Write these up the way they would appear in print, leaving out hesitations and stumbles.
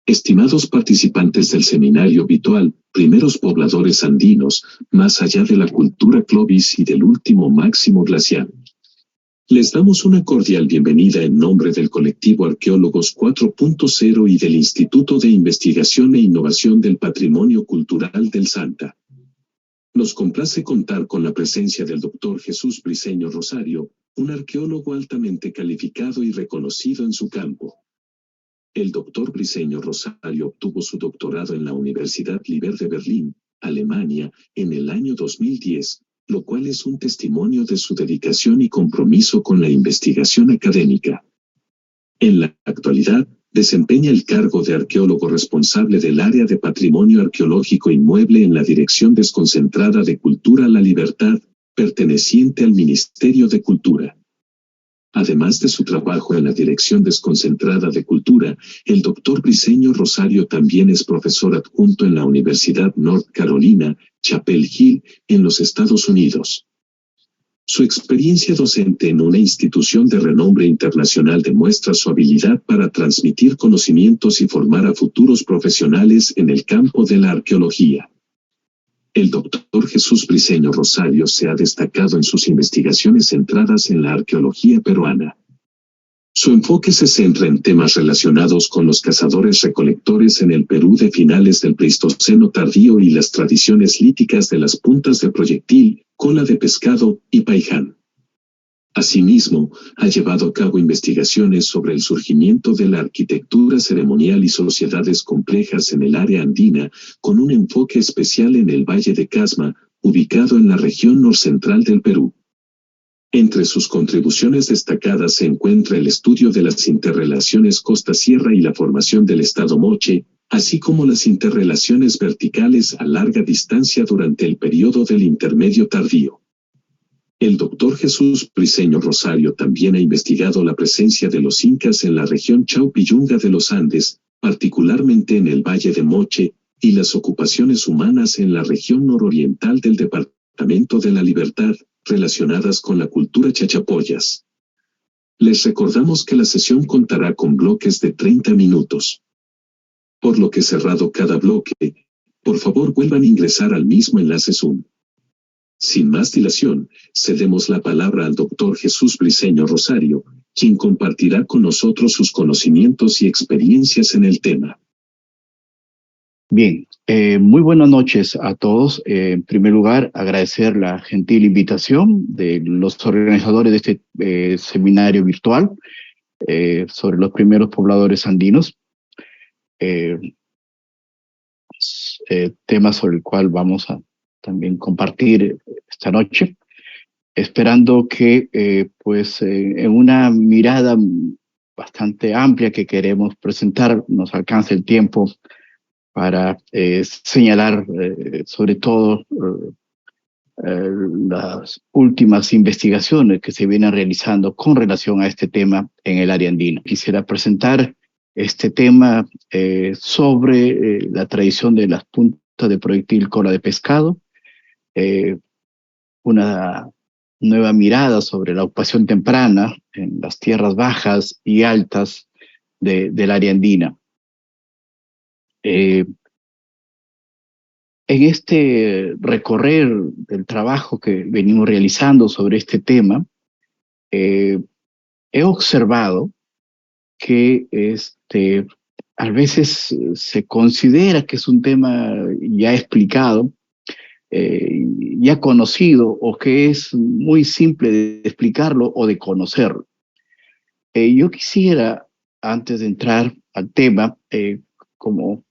Estimados participantes del seminario virtual, Primeros Pobladores Andinos, más allá de la cultura Clovis y del último máximo glacial. Les damos una cordial bienvenida en nombre del colectivo Arqueólogos 4.0 y del Instituto de Investigación e Innovación del Patrimonio Cultural del Santa. Nos complace contar con la presencia del Dr. Jesús Briceño Rosario, un arqueólogo altamente calificado y reconocido en su campo. El Dr. Briceño Rosario obtuvo su doctorado en la Universidad Liber de Berlín, Alemania, en el año 2010, lo cual es un testimonio de su dedicación y compromiso con la investigación académica. En la actualidad, desempeña el cargo de arqueólogo responsable del área de patrimonio arqueológico inmueble en la Dirección Desconcentrada de Cultura La Libertad, perteneciente al Ministerio de Cultura. Además de su trabajo en la Dirección Desconcentrada de Cultura, el Dr. Briceño Rosario también es profesor adjunto en la Universidad North Carolina, Chapel Hill, en los Estados Unidos. Su experiencia docente en una institución de renombre internacional demuestra su habilidad para transmitir conocimientos y formar a futuros profesionales en el campo de la arqueología. El Dr. Jesús Briceño Rosario se ha destacado en sus investigaciones centradas en la arqueología peruana. Su enfoque se centra en temas relacionados con los cazadores-recolectores en el Perú de finales del Pleistoceno tardío y las tradiciones líticas de las puntas de proyectil, cola de pescado y paiján. Asimismo, ha llevado a cabo investigaciones sobre el surgimiento de la arquitectura ceremonial y sociedades complejas en el área andina, con un enfoque especial en el Valle de Casma, ubicado en la región norcentral del Perú. Entre sus contribuciones destacadas se encuentra el estudio de las interrelaciones costa-sierra y la formación del estado Moche, así como las interrelaciones verticales a larga distancia durante el periodo del Intermedio tardío. El Dr. Jesús Briceño Rosario también ha investigado la presencia de los incas en la región Chaupilunga de los Andes, particularmente en el Valle de Moche, y las ocupaciones humanas en la región nororiental del Departamento de la Libertad, relacionadas con la cultura chachapoyas. Les recordamos que la sesión contará con bloques de 30 minutos. Por lo que cerrado cada bloque, por favor vuelvan a ingresar al mismo enlace Zoom. Sin más dilación, cedemos la palabra al Dr. Jesús Briceño Rosario, quien compartirá con nosotros sus conocimientos y experiencias en el tema. Bien, muy buenas noches a todos. En primer lugar, agradecer la gentil invitación de los organizadores de este seminario virtual sobre los primeros pobladores andinos, tema sobre el cual vamos a también compartir esta noche, esperando que en una mirada bastante amplia que queremos presentar nos alcance el tiempo para señalar sobre todo las últimas investigaciones que se vienen realizando con relación a este tema en el área andina. Quisiera presentar este tema sobre la tradición de las puntas de proyectil cola de pescado, una nueva mirada sobre la ocupación temprana en las tierras bajas y altas del área andina. En este recorrer del trabajo que venimos realizando sobre este tema, he observado que a veces se considera que es un tema ya explicado, ya conocido, o que es muy simple de explicarlo o de conocerlo. Yo quisiera, antes de entrar al tema, como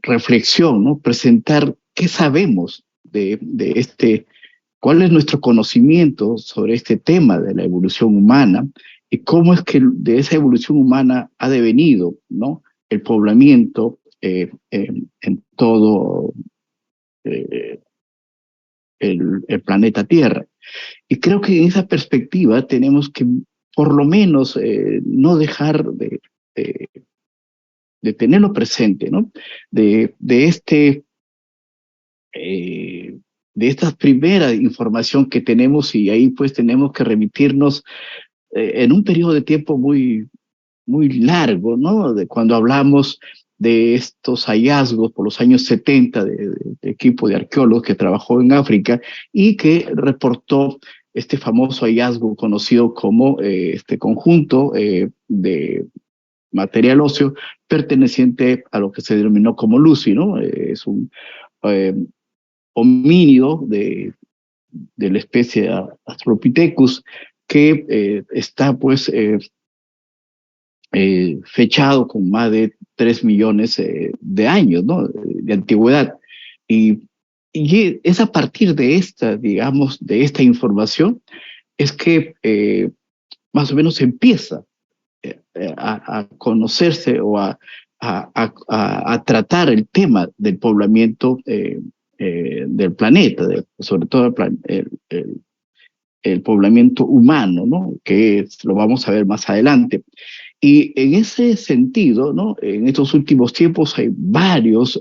reflexión, ¿no?, presentar qué sabemos de cuál es nuestro conocimiento sobre este tema de la evolución humana y cómo es que de esa evolución humana ha devenido, ¿no?, el poblamiento en todo el planeta Tierra. Y creo que en esa perspectiva tenemos que, por lo menos, no dejar de tenerlo presente, ¿no? De esta primera información que tenemos, y ahí pues tenemos que remitirnos en un periodo de tiempo muy, muy largo, ¿no? De cuando hablamos de estos hallazgos por los años 70 de equipo de arqueólogos que trabajó en África y que reportó este famoso hallazgo conocido como este conjunto de material óseo perteneciente a lo que se denominó como Lucy, ¿no? Es un homínido de la especie Australopithecus que está pues fechado con más de 3 millones de años, ¿no? De antigüedad. Y es a partir de esta, digamos, de esta información, es que más o menos empieza a conocerse o a tratar el tema del poblamiento del planeta, sobre todo el poblamiento humano, ¿no? Que lo vamos a ver más adelante. Y en ese sentido, ¿no? En estos últimos tiempos hay varios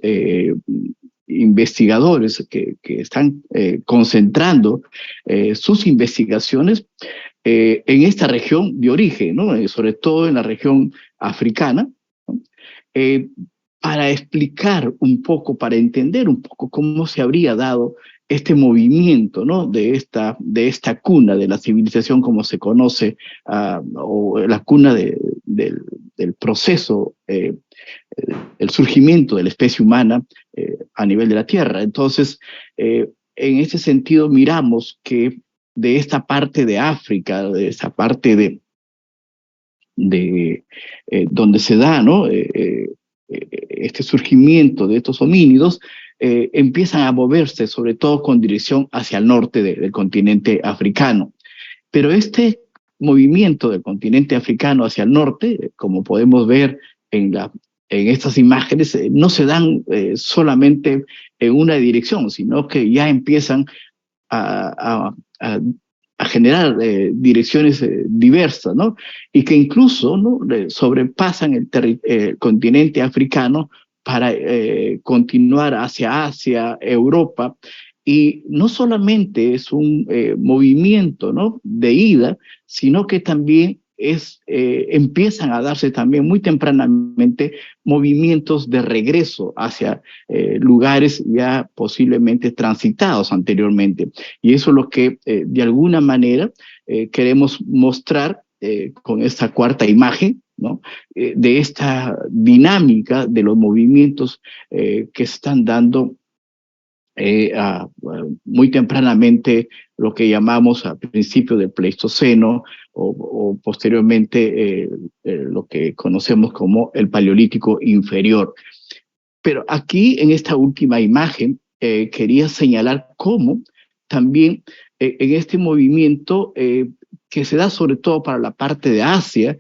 investigadores que están concentrando sus investigaciones en esta región de origen, ¿no? Sobre todo en la región africana, ¿no? Para explicar un poco, para entender un poco cómo se habría dado este movimiento, ¿no? de esta cuna de la civilización como se conoce, o la cuna del proceso, el surgimiento de la especie humana a nivel de la Tierra. Entonces, en ese sentido miramos que de esta parte de África, de esa parte de donde se da, ¿no? Este surgimiento de estos homínidos, empiezan a moverse, sobre todo con dirección hacia el norte del continente africano. Pero este movimiento del continente africano hacia el norte, como podemos ver en estas imágenes, no se dan solamente en una dirección, sino que ya empiezan a generar direcciones diversas, ¿no? Y que incluso, ¿no? sobrepasan el continente africano para continuar hacia Asia, Europa, y no solamente es un movimiento, ¿no? de ida, sino que también empiezan a darse también muy tempranamente movimientos de regreso hacia lugares ya posiblemente transitados anteriormente. Y eso es lo que de alguna manera queremos mostrar con esta cuarta imagen, ¿no? De esta dinámica de los movimientos que están dando muy tempranamente lo que llamamos a principio del Pleistoceno o posteriormente lo que conocemos como el Paleolítico inferior. Pero aquí en esta última imagen quería señalar cómo también en este movimiento que se da sobre todo para la parte de Asia,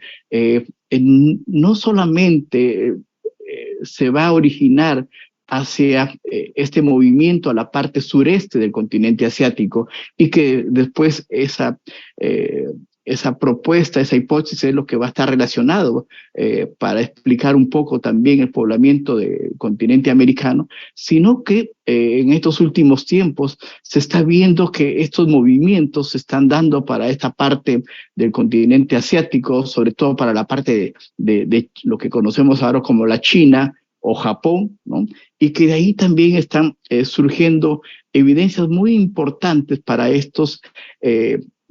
no solamente se va a originar hacia este movimiento a la parte sureste del continente asiático y que después esa propuesta, esa hipótesis es lo que va a estar relacionado para explicar un poco también el poblamiento del continente americano, sino que en estos últimos tiempos se está viendo que estos movimientos se están dando para esta parte del continente asiático, sobre todo para la parte de lo que conocemos ahora como la China o Japón, ¿no? Y que de ahí también están surgiendo evidencias muy importantes para estos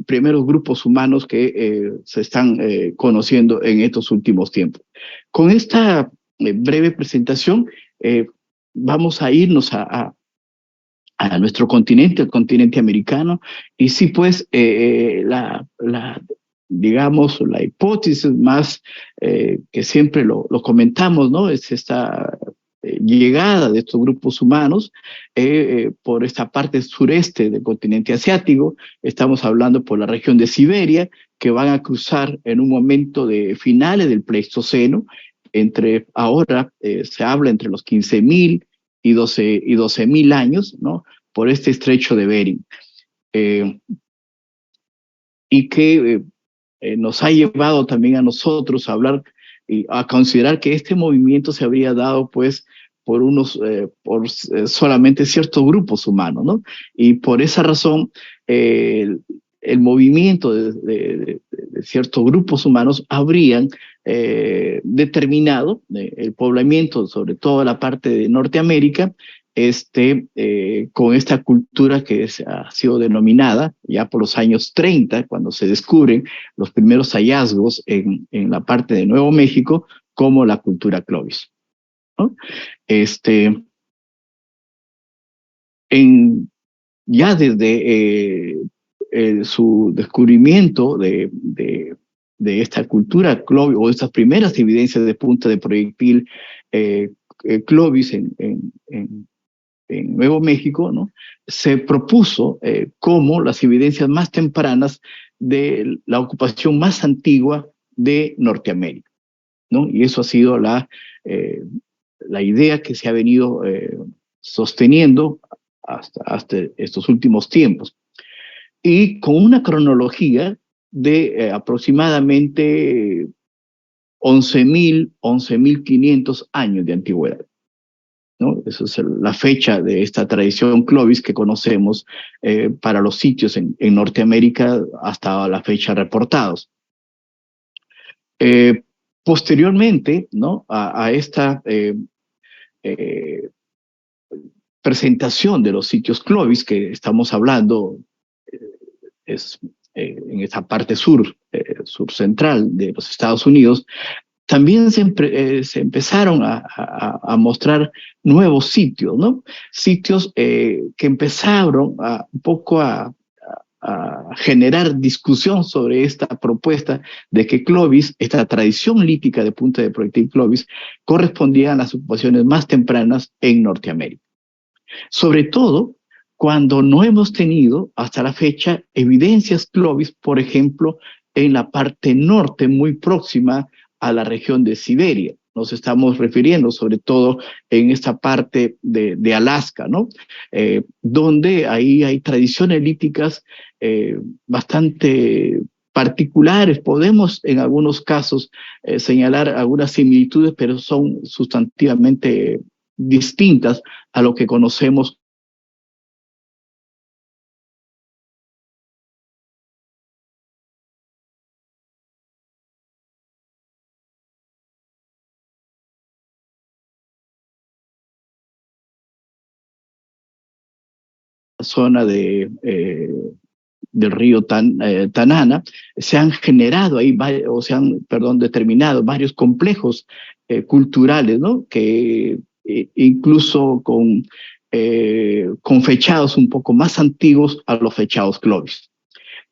primeros grupos humanos que se están conociendo en estos últimos tiempos. Con esta breve presentación vamos a irnos a nuestro continente, el continente americano, y sí pues digamos, la hipótesis más que siempre lo comentamos, ¿no? Es esta llegada de estos grupos humanos por esta parte sureste del continente asiático. Estamos hablando por la región de Siberia, que van a cruzar en un momento de finales del Pleistoceno, ahora se habla entre los 15.000 y 12.000 años, ¿no? Por este estrecho de Bering. Y que nos ha llevado también a nosotros a hablar y a considerar que este movimiento se habría dado pues por solamente ciertos grupos humanos, ¿no? Y por esa razón el movimiento de ciertos grupos humanos habrían determinado el poblamiento, sobre todo la parte de Norteamérica, con esta cultura que ha sido denominada ya por los años 30, cuando se descubren los primeros hallazgos en la parte de Nuevo México, como la cultura Clovis, ¿no? Ya desde su descubrimiento de esta cultura Clovis, o estas primeras evidencias de punta de proyectil Clovis en Nuevo México, ¿no? Se propuso como las evidencias más tempranas de la ocupación más antigua de Norteamérica, ¿no? Y eso ha sido la idea que se ha venido sosteniendo hasta estos últimos tiempos. Y con una cronología de aproximadamente 11.500 años de antigüedad, ¿no? Esa es la fecha de esta tradición Clovis que conocemos para los sitios en Norteamérica hasta la fecha reportados. Posteriormente, ¿no? a esta presentación de los sitios Clovis que estamos hablando, en esta parte sur central de los Estados Unidos, también se empezaron a mostrar nuevos sitios, ¿no? Sitios que empezaron un poco a generar discusión sobre esta propuesta de que Clovis, esta tradición lítica de punta de proyectil Clovis, correspondía a las ocupaciones más tempranas en Norteamérica. Sobre todo cuando no hemos tenido hasta la fecha evidencias Clovis, por ejemplo, en la parte norte, muy próxima a la región de Siberia. Nos estamos refiriendo sobre todo en esta parte de Alaska, ¿no? Donde ahí hay tradiciones líticas bastante particulares. Podemos en algunos casos señalar algunas similitudes, pero son sustantivamente distintas a lo que conocemos zona del río Tanana. Se han generado ahí, determinado varios complejos culturales, ¿no? Que incluso con fechados un poco más antiguos a los fechados Clovis,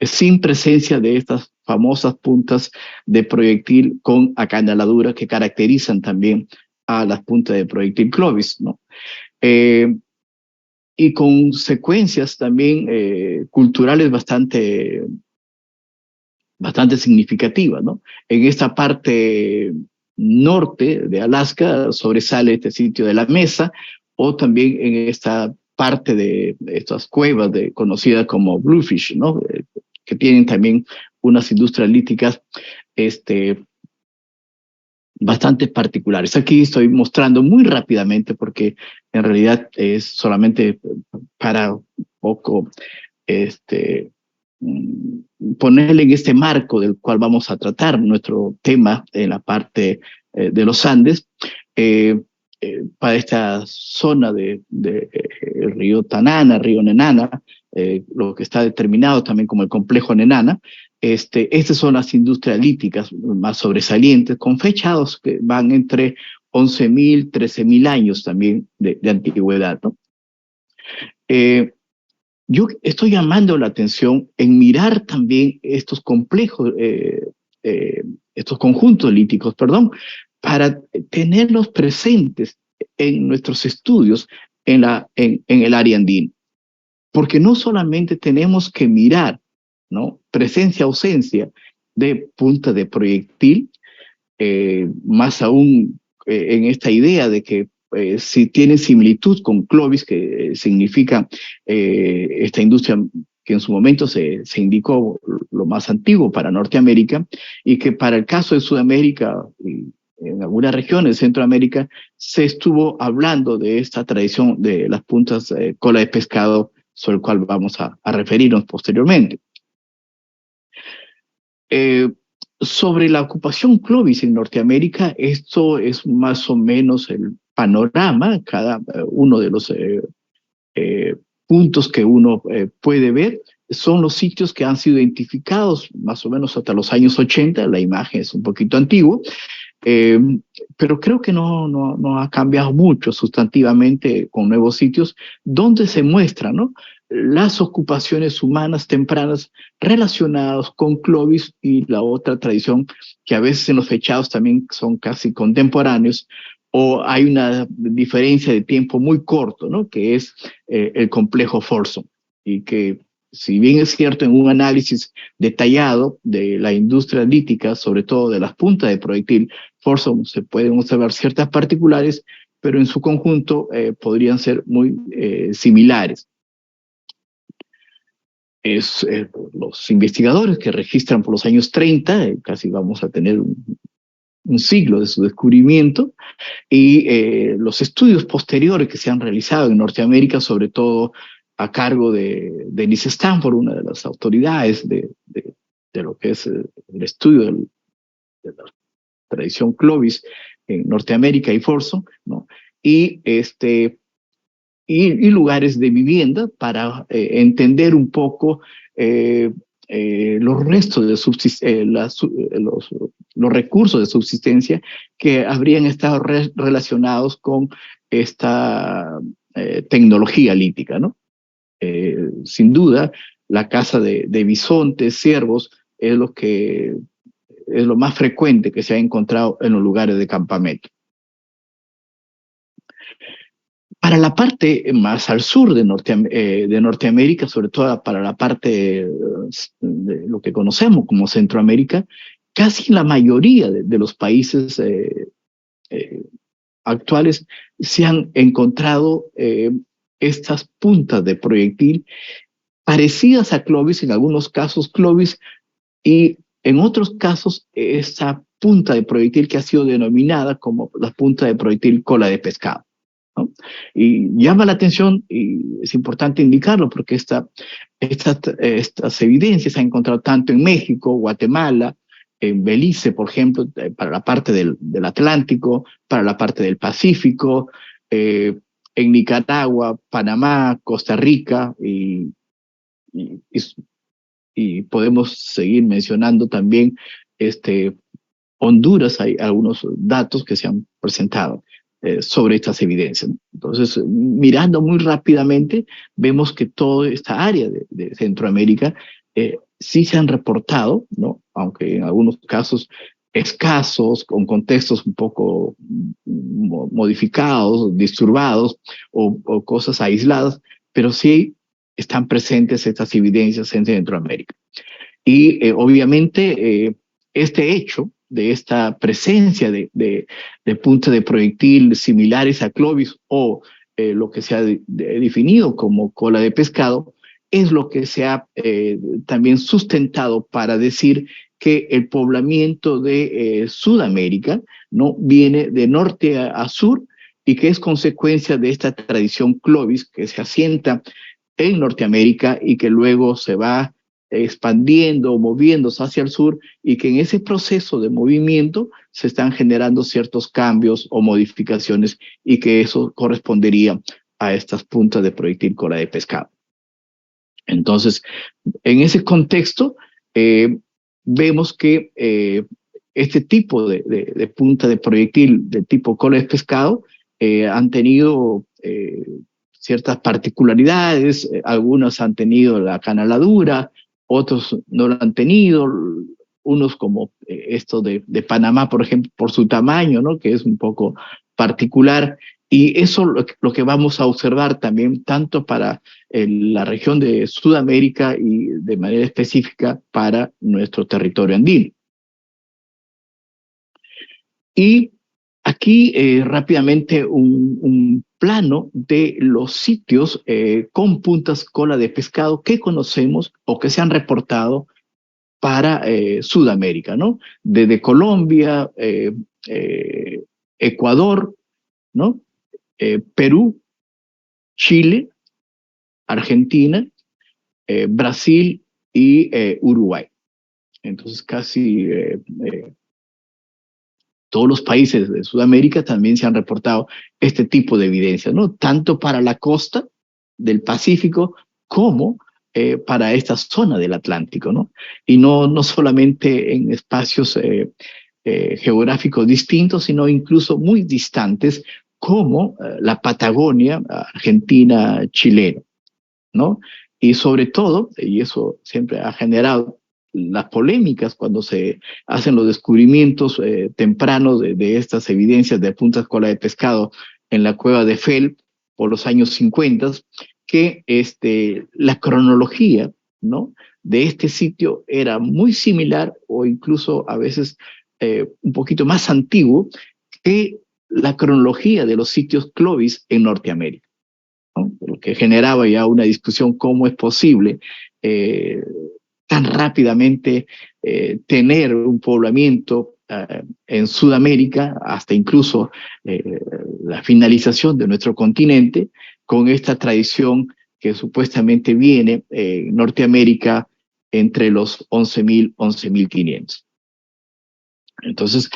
sin presencia de estas famosas puntas de proyectil con acanaladura que caracterizan también a las puntas de proyectil Clovis, ¿no? Y con secuencias también culturales bastante significativas, ¿no? En esta parte norte de Alaska sobresale este sitio de la Mesa, o también en esta parte de estas cuevas conocidas como Bluefish, ¿no? Que tienen también unas industrias líticas bastante particulares. Aquí estoy mostrando muy rápidamente porque en realidad es solamente para un poco ponerle en este marco del cual vamos a tratar nuestro tema en la parte de los Andes, para esta zona del río Tanana, río Nenana, lo que está determinado también como el complejo Nenana. Estas son las industrias líticas más sobresalientes, con fechados que van entre 11.000, 13.000 años también de antigüedad, ¿no? Yo estoy llamando la atención en mirar también estos complejos, estos conjuntos líticos, para tenerlos presentes en nuestros estudios en el área andina. Porque no solamente tenemos que mirar, ¿no? Presencia-ausencia de punta de proyectil, más aún en esta idea de que si tiene similitud con Clovis, que significa esta industria que en su momento se indicó lo más antiguo para Norteamérica, y que para el caso de Sudamérica y en algunas regiones de Centroamérica se estuvo hablando de esta tradición de las puntas cola de pescado, sobre el cual vamos a referirnos posteriormente. Sobre la ocupación Clovis en Norteamérica, esto es más o menos el panorama, cada uno de los puntos que uno puede ver son los sitios que han sido identificados más o menos hasta los años 80, la imagen es un poquito antigua, eh, pero creo que no ha cambiado mucho sustantivamente con nuevos sitios donde se muestran, ¿no?, las ocupaciones humanas tempranas relacionadas con Clovis y la otra tradición que a veces en los fechados también son casi contemporáneos, o hay una diferencia de tiempo muy corto, ¿no?, que es el complejo Folsom, y que si bien es cierto en un análisis detallado de la industria lítica, sobre todo de las puntas de proyectil, Folsom se pueden observar ciertas particulares, pero en su conjunto podrían ser muy similares. Los investigadores que registran por los años 30, casi vamos a tener un siglo de su descubrimiento, y los estudios posteriores que se han realizado en Norteamérica, sobre todo a cargo de Denise Stanford, una de las autoridades de lo que es el estudio de la tradición Clovis en Norteamérica y Folsom, ¿no?, y y lugares de vivienda para entender un poco los restos de los recursos de subsistencia que habrían estado relacionados con esta tecnología lítica, ¿no? Sin duda, la caza de bisontes, ciervos, es lo más frecuente que se ha encontrado en los lugares de campamento. Para la parte más al sur de Norteamérica, sobre todo para la parte de lo que conocemos como Centroamérica, casi la mayoría de los países actuales se han encontrado estas puntas de proyectil parecidas a Clovis, en algunos casos Clovis, y en otros casos esa punta de proyectil que ha sido denominada como la punta de proyectil cola de pescado, ¿no? Y llama la atención, y es importante indicarlo, porque estas evidencias se han encontrado tanto en México, Guatemala, en Belice, por ejemplo, para la parte del Atlántico, para la parte del Pacífico, en Nicaragua, Panamá, Costa Rica, y, y podemos seguir mencionando también Honduras. Hay algunos datos que se han presentado sobre estas evidencias, ¿no? Entonces, mirando muy rápidamente, vemos que toda esta área de Centroamérica sí se han reportado, ¿no?, aunque en algunos casos escasos, con contextos un poco modificados, disturbados, o cosas aisladas, pero sí están presentes estas evidencias en Centroamérica. Y obviamente este hecho de esta presencia de puntas de proyectil similares a Clovis, o lo que se ha definido como cola de pescado, es lo que se ha también sustentado para decir que el poblamiento de Sudamérica, ¿no?, viene de norte a sur, y que es consecuencia de esta tradición Clovis que se asienta en Norteamérica y que luego se va expandiendo, moviéndose hacia el sur, y que en ese proceso de movimiento se están generando ciertos cambios o modificaciones, y que eso correspondería a estas puntas de proyectil cola de pescado. Entonces, en ese contexto, vemos que este tipo de punta de proyectil de tipo cola de pescado han tenido ciertas particularidades. Algunos han tenido la canaladura, otros no lo han tenido, unos como esto de Panamá, por ejemplo, por su tamaño, ¿no?, que es un poco particular, y eso lo que vamos a observar también tanto para la región de Sudamérica y de manera específica para nuestro territorio andino. Y aquí rápidamente un plano de los sitios con puntas cola de pescado que conocemos o que se han reportado para Sudamérica, ¿no? Desde Colombia, Ecuador, ¿no?, Perú, Chile, Argentina, Brasil y Uruguay. Entonces casi todos los países de Sudamérica también se han reportado este tipo de evidencias, ¿no? Tanto para la costa del Pacífico como para esta zona del Atlántico, ¿no? Y no solamente en espacios geográficos distintos, sino incluso muy distantes, como la Patagonia, Argentina, chilena, ¿no? Y sobre todo, y eso siempre ha generado las polémicas cuando se hacen los descubrimientos tempranos de estas evidencias de puntas cola de pescado en la cueva de Fel por los años 50, que la cronología, ¿no?, de este sitio era muy similar o incluso a veces un poquito más antiguo que la cronología de los sitios Clovis en Norteamérica, ¿no? Lo que generaba ya una discusión cómo es posible tan rápidamente tener un poblamiento en Sudamérica, hasta incluso la finalización de nuestro continente, con esta tradición que supuestamente viene en Norteamérica entre los 11.000, 11.500. Entonces,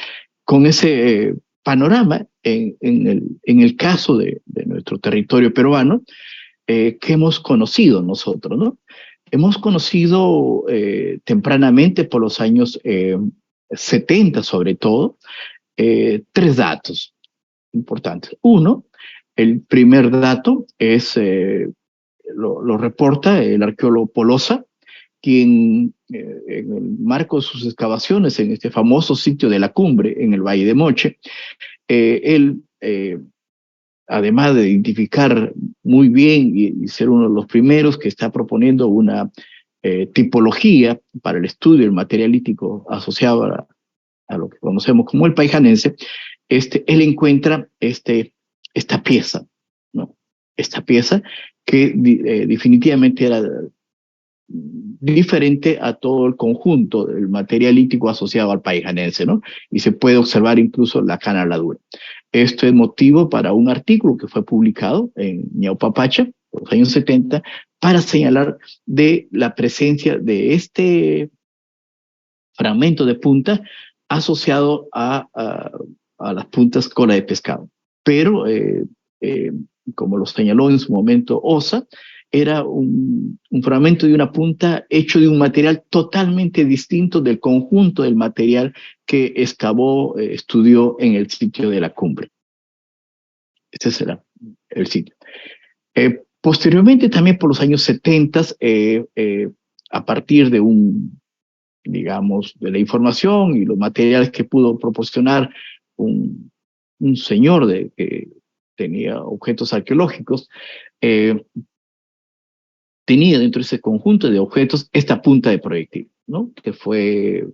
con ese panorama, en el caso de nuestro territorio peruano, que hemos conocido nosotros, ¿no? Hemos conocido tempranamente por los años 70 sobre todo, tres datos importantes. Uno, el primer dato es, lo reporta el arqueólogo Polosa, quien en el marco de sus excavaciones en este famoso sitio de la Cumbre, en el Valle de Moche, él además de identificar muy bien y ser uno de los primeros que está proponiendo una tipología para el estudio del material lítico asociado a lo que conocemos como el paijanense, él encuentra esta pieza, ¿no? Esta pieza que definitivamente era diferente a todo el conjunto del material lítico asociado al paijanense, ¿no? Y se puede observar incluso la canaladura. Esto es motivo para un artículo que fue publicado en Ñaupapacha, por los años 70, para señalar de la presencia de este fragmento de punta asociado a las puntas cola de pescado. Pero, como lo señaló en su momento Osa, era un fragmento de una punta hecho de un material totalmente distinto del conjunto del material que excavó, estudió en el sitio de la Cumbre. Este será el sitio. Posteriormente, también por los años 70, a partir de digamos, de la información y los materiales que pudo proporcionar un señor que tenía objetos arqueológicos, tenía dentro de ese conjunto de objetos esta punta de proyectil, ¿no?, que fue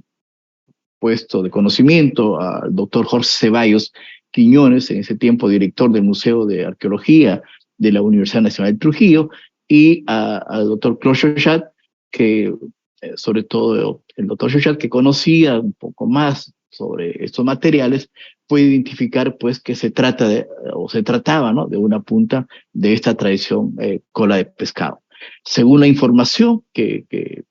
puesto de conocimiento al doctor Jorge Ceballos Quiñones, en ese tiempo director del Museo de Arqueología de la Universidad Nacional de Trujillo, y al doctor Claude Chauchat, que sobre todo el doctor Chauchat, que conocía un poco más sobre estos materiales, puede identificar pues que se trataba, ¿no?, de una punta de esta tradición cola de pescado. Según la información que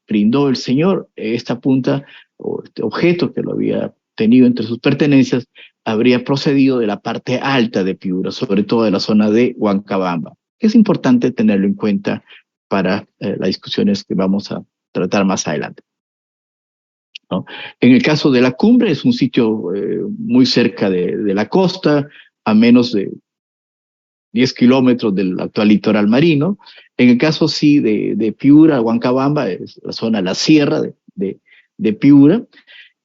brindó el señor, esta punta o este objeto que lo había tenido entre sus pertenencias habría procedido de la parte alta de Piura, sobre todo de la zona de Huancabamba. Es importante tenerlo en cuenta para las discusiones que vamos a tratar más adelante, ¿no? En el caso de la Cumbre, es un sitio muy cerca de la costa, a menos de 10 kilómetros del actual litoral marino. En el caso, sí, de Piura, Huancabamba, es la zona, la sierra de Piura.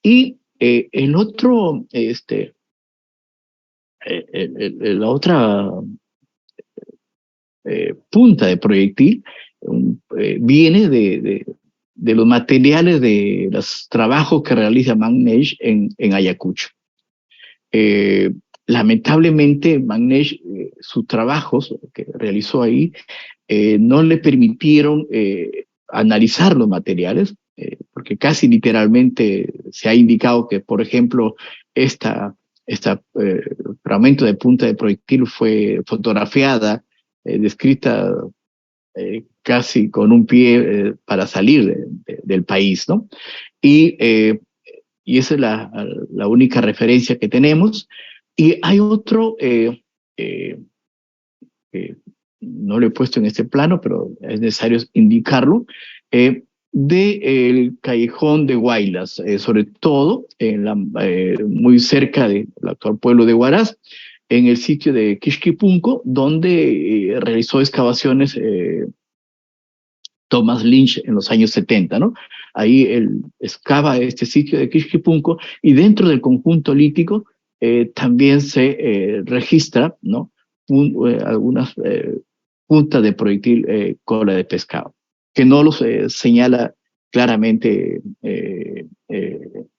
Y el otro, la otra punta de proyectil viene de los materiales de los trabajos que realiza Magneix en Ayacucho. Lamentablemente, Magneix, sus trabajos que realizó ahí, no le permitieron analizar los materiales, porque casi literalmente se ha indicado que, por ejemplo, fragmento de punta de proyectil fue fotografiada, descrita casi con un pie para salir del país, ¿no? Y esa es la única referencia que tenemos. Y hay otro, no lo he puesto en este plano, pero es necesario indicarlo, del callejón de Huaylas, sobre todo muy cerca del actual pueblo de Huaraz, en el sitio de Quixquipunco, donde realizó excavaciones Thomas Lynch en los años 70, ¿no? Ahí él excava este sitio de Quixquipunco y dentro del conjunto lítico también se registra, ¿no? Algunas puntas de proyectil cola de pescado, que no los señala claramente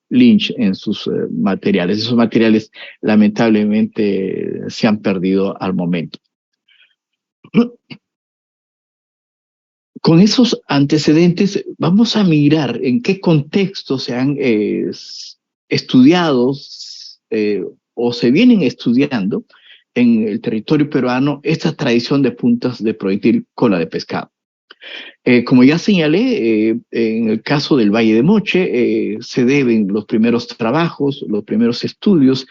Lynch en sus materiales. Esos materiales lamentablemente se han perdido al momento. Con esos antecedentes vamos a mirar en qué contexto se han estudiado o se vienen estudiando en el territorio peruano esta tradición de puntas de proyectil cola de pescado. Como ya señalé, en el caso del Valle de Moche se deben los primeros trabajos, los primeros estudios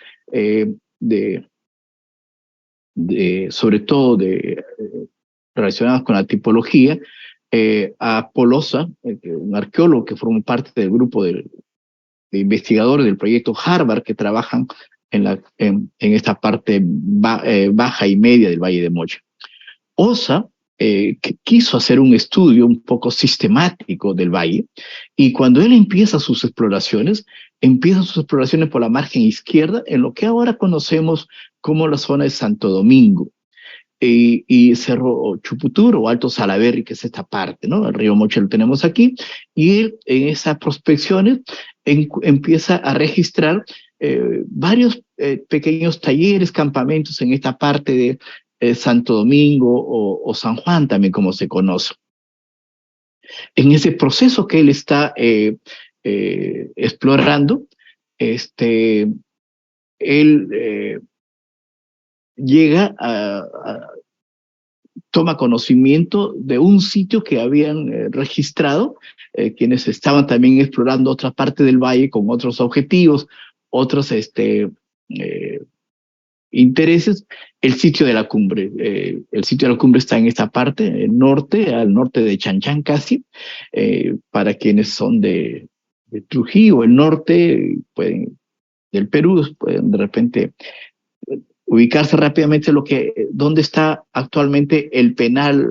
sobre todo relacionados con la tipología, a Polosa, un arqueólogo que forma parte del grupo de investigadores del proyecto Harvard que trabajan en esta parte baja y media del Valle de Moche. Osa que quiso hacer un estudio un poco sistemático del valle, y cuando él empieza sus exploraciones por la margen izquierda, en lo que ahora conocemos como la zona de Santo Domingo, y Cerro Chuputur o Alto Salaberry, que es esta parte, ¿no? El río Moche lo tenemos aquí, y él en esas prospecciones empieza a registrar varios pequeños talleres, campamentos en esta parte de Santo Domingo o San Juan también, como se conoce. En ese proceso que él está explorando, él llega toma conocimiento de un sitio que habían registrado quienes estaban también explorando otra parte del valle con otros objetivos, otros intereses, el sitio de la cumbre. El sitio de la cumbre está en esta parte, al norte de Chanchan casi, para quienes son de Trujillo, el norte, del Perú, pueden de repente ubicarse rápidamente dónde está actualmente el penal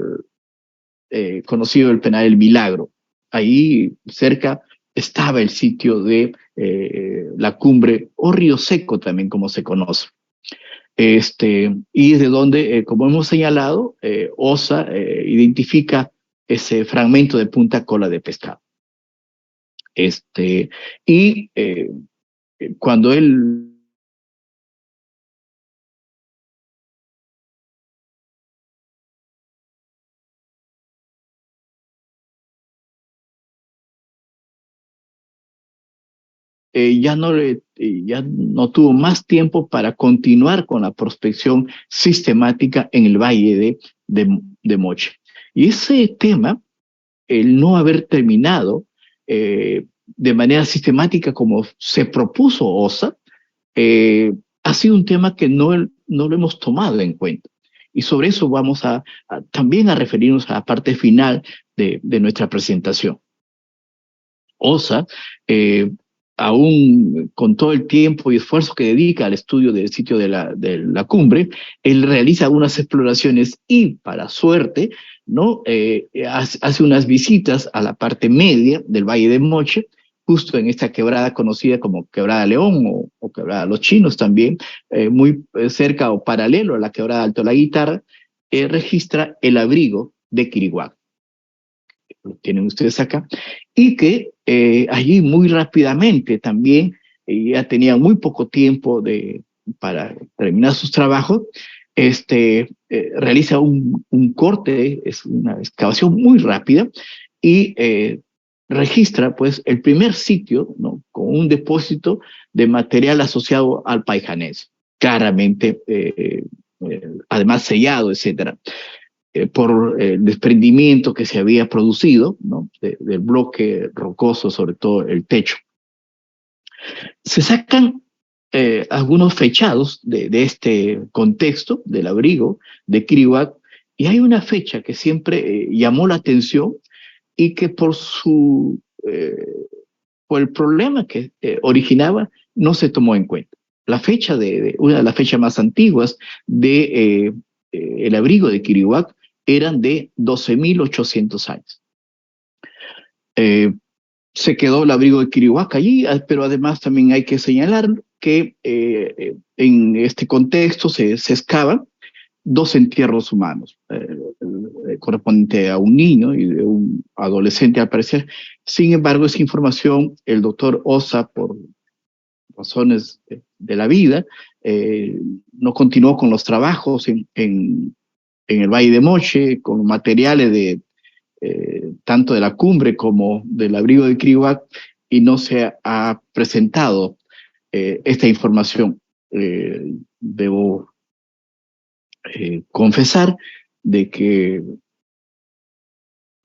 conocido, el penal El Milagro. Ahí cerca estaba el sitio de la cumbre o Río Seco también, como se conoce. Y de donde, como hemos señalado, Osa identifica ese fragmento de punta cola de pescado. Y cuando él ya no tuvo más tiempo para continuar con la prospección sistemática en el valle de Moche. Y ese tema, el no haber terminado de manera sistemática como se propuso Osa, ha sido un tema que no lo hemos tomado en cuenta. Y sobre eso vamos también a referirnos a la parte final de nuestra presentación. Osa, aún con todo el tiempo y esfuerzo que dedica al estudio del sitio de la cumbre, él realiza unas exploraciones y, para suerte, ¿no? Hace unas visitas a la parte media del Valle de Moche, justo en esta quebrada conocida como Quebrada León o Quebrada Los Chinos también, muy cerca o paralelo a la Quebrada Alto La Guitarra, registra el abrigo de Quiriguac. Lo tienen ustedes acá, y que allí muy rápidamente también, ya tenía muy poco tiempo para terminar sus trabajos, realiza un corte, es una excavación muy rápida, y registra pues el primer sitio, ¿no? Con un depósito de material asociado al paijanés, claramente, además sellado, etcétera. Por el desprendimiento que se había producido, ¿no? de del bloque rocoso, sobre todo el techo. Se sacan algunos fechados de este contexto del abrigo de Quiriguac, y hay una fecha que siempre llamó la atención y que por el problema que originaba no se tomó en cuenta. La fecha una de las fechas más antiguas de el abrigo de Quiriguac eran de 12.800 años. Se quedó el abrigo de Quiriguac allí, pero además también hay que señalar que en este contexto se excavan 2 entierros humanos, correspondiente a un niño y de un adolescente al parecer. Sin embargo, esa información el doctor Ossa, por razones de la vida, no continuó con los trabajos en el Valle de Moche, con materiales tanto de la cumbre como del abrigo de Quiriguac, y no se ha presentado esta información. Debo confesar de que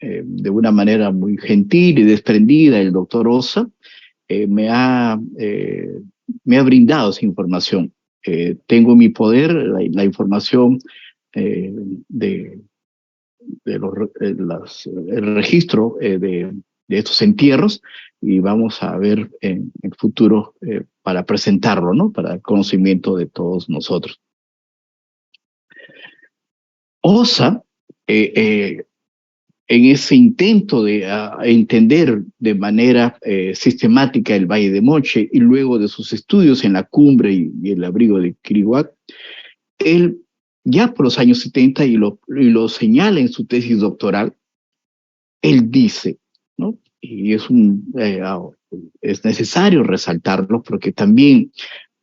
de una manera muy gentil y desprendida el doctor Ossa me ha brindado esa información. Tengo en mi poder la información el registro de estos entierros, y vamos a ver en el futuro para presentarlo, ¿no? Para el conocimiento de todos nosotros. Ossa, en ese intento de entender de manera sistemática el Valle de Moche, y luego de sus estudios en la cumbre y el abrigo de Quiriguac, él ya por los años 70, y lo señala en su tesis doctoral, él dice, ¿no? Y es necesario resaltarlo, porque también,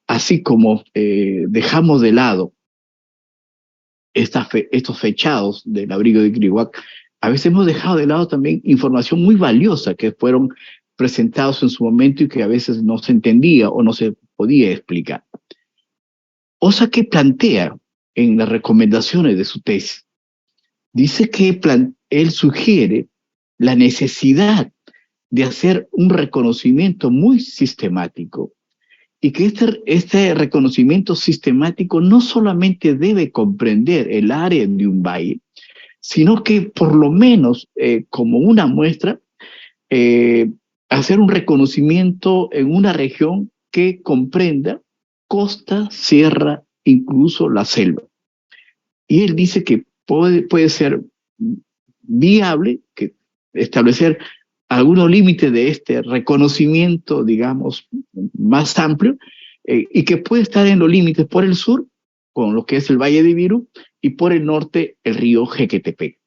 así como dejamos de lado estos fechados del abrigo de Quiriguac, a veces hemos dejado de lado también información muy valiosa que fueron presentados en su momento y que a veces no se entendía o no se podía explicar. Ossa, ¿qué plantea en las recomendaciones de su tesis? Dice que él sugiere la necesidad de hacer un reconocimiento muy sistemático, y que este reconocimiento sistemático no solamente debe comprender el área de un valle, sino que por lo menos como una muestra, hacer un reconocimiento en una región que comprenda costa, sierra, incluso la selva. Y él dice que puede ser viable que establecer algunos límites de este reconocimiento, digamos, más amplio, y que puede estar en los límites por el sur, con lo que es el Valle de Virú, y por el norte el río Jequetepec.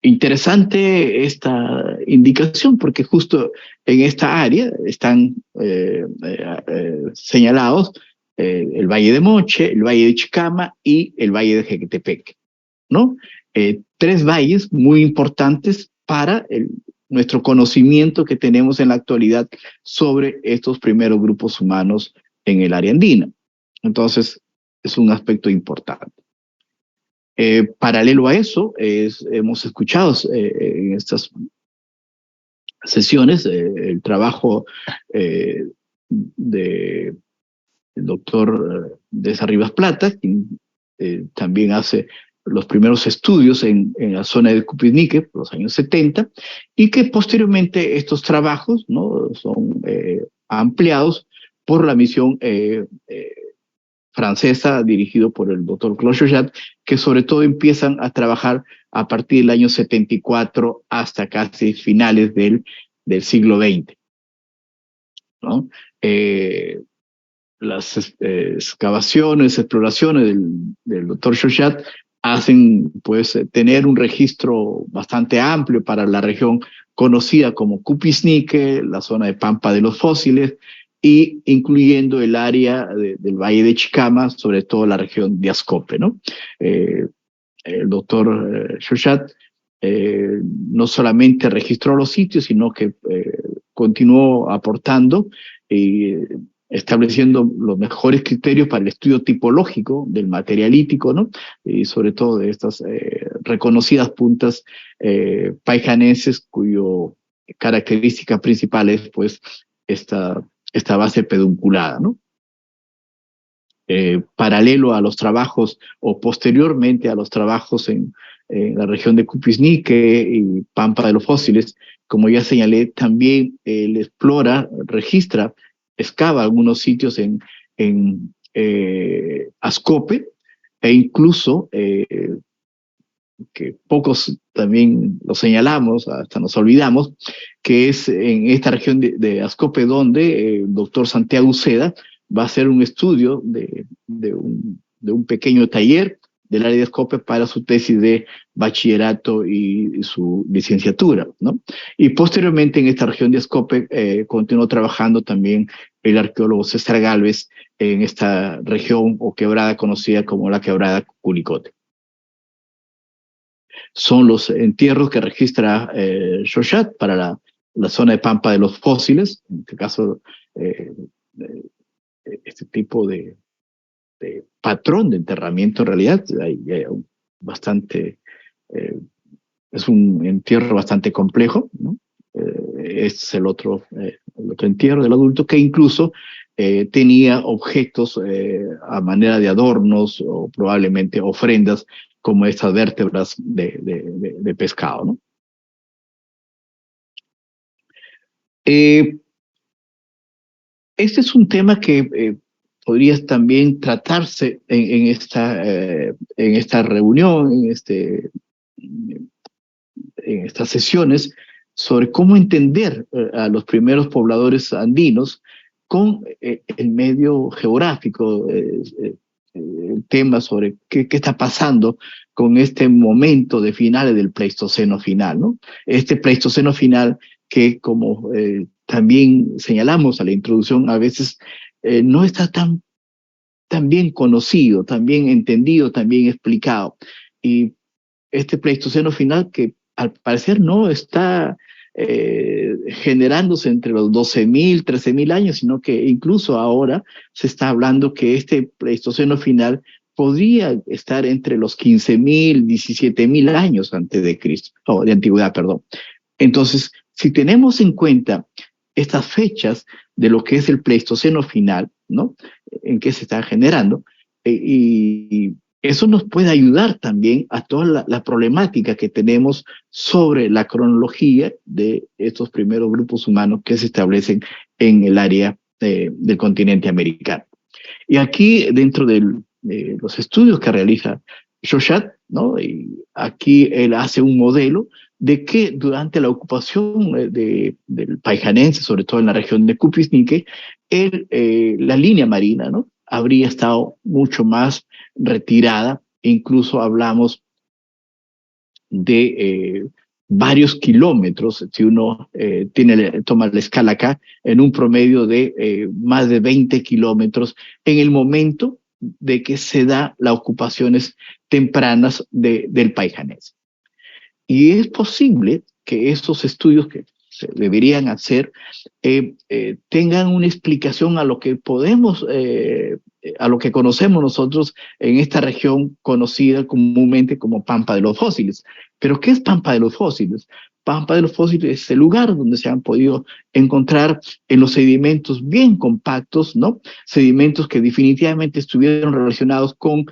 Interesante esta indicación, porque justo en esta área están señalados el Valle de Moche, el Valle de Chicama y el Valle de Jequetepec, ¿no? 3 valles muy importantes para nuestro conocimiento que tenemos en la actualidad sobre estos primeros grupos humanos en el área andina. Entonces, es un aspecto importante. Paralelo a eso, hemos escuchado en estas sesiones el trabajo del doctor Deza Rivas Plata, quien también hace los primeros estudios en la zona de Cupiznique por los años 70, y que posteriormente estos trabajos, ¿no?, son ampliados por la misión francesa dirigido por el doctor Claude Chauchat, que sobre todo empiezan a trabajar a partir del año 74 hasta casi finales del siglo XX, ¿no? Las excavaciones, exploraciones del doctor Chauchat hacen pues tener un registro bastante amplio para la región conocida como Cupiznique, la zona de Pampa de los Fósiles, y incluyendo el área del Valle de Chicama, sobre todo la región de Ascope, ¿no? El doctor Chauchat no solamente registró los sitios, sino que continuó aportando y estableciendo los mejores criterios para el estudio tipológico del materialítico, ¿no?, y sobre todo de estas reconocidas puntas paijanenses, cuyo característica principal es pues esta base pedunculada, ¿no? Paralelo a los trabajos o posteriormente a los trabajos en la región de Cupiznique y Pampa de los Fósiles, como ya señalé, también él explora, registra, excava algunos sitios en Ascope, e incluso que pocos también lo señalamos, hasta nos olvidamos, que es en esta región de Ascope donde el doctor Santiago Uceda va a hacer un estudio de un pequeño taller del área de Ascope para su tesis de bachillerato y su licenciatura, ¿no? Y posteriormente en esta región de Ascope continuó trabajando también el arqueólogo César Gálvez en esta región o quebrada conocida como la quebrada Culicote. Son los entierros que registra Shoshat para la zona de Pampa de los Fósiles, en este caso este tipo de patrón de enterramiento en realidad, hay bastante, es un entierro bastante complejo, ¿no? Este es el otro entierro del adulto que incluso tenía objetos a manera de adornos o probablemente ofrendas como estas vértebras de pescado, ¿no? Este es un tema que podría también tratarse en esta reunión, en estas sesiones, sobre cómo entender a los primeros pobladores andinos con el medio geográfico, el tema sobre qué está pasando con este momento de finales del Pleistoceno final, ¿no? Este Pleistoceno final que, como también señalamos a la introducción, a veces no está tan bien conocido, tan bien entendido, tan bien explicado. Y este Pleistoceno final que al parecer no está generándose entre los 12.000, 13.000 años, sino que incluso ahora se está hablando que este Pleistoceno final podría estar entre los 15.000, 17.000 años antes de Cristo, o de antigüedad, perdón. Entonces, si tenemos en cuenta estas fechas de lo que es el Pleistoceno final, ¿no? En qué se está generando, y eso nos puede ayudar también a toda la problemática que tenemos sobre la cronología de estos primeros grupos humanos que se establecen en el área del continente americano. Y aquí, dentro de los estudios que realiza Shoshat, ¿no? Y aquí él hace un modelo de que durante la ocupación del paijanense, sobre todo en la región de Cupiznique, la línea marina, ¿no? Habría estado mucho más retirada, incluso hablamos de varios kilómetros, si uno toma la escala acá, en un promedio de más de 20 kilómetros en el momento de que se da las ocupaciones tempranas del paijanense. Y es posible que estos estudios que se deberían hacer tengan una explicación a lo que podemos, a lo que conocemos nosotros en esta región conocida comúnmente como Pampa de los Fósiles. ¿Pero qué es Pampa de los Fósiles? Pampa de los Fósiles es el lugar donde se han podido encontrar en los sedimentos bien compactos, ¿no? Sedimentos que definitivamente estuvieron relacionados con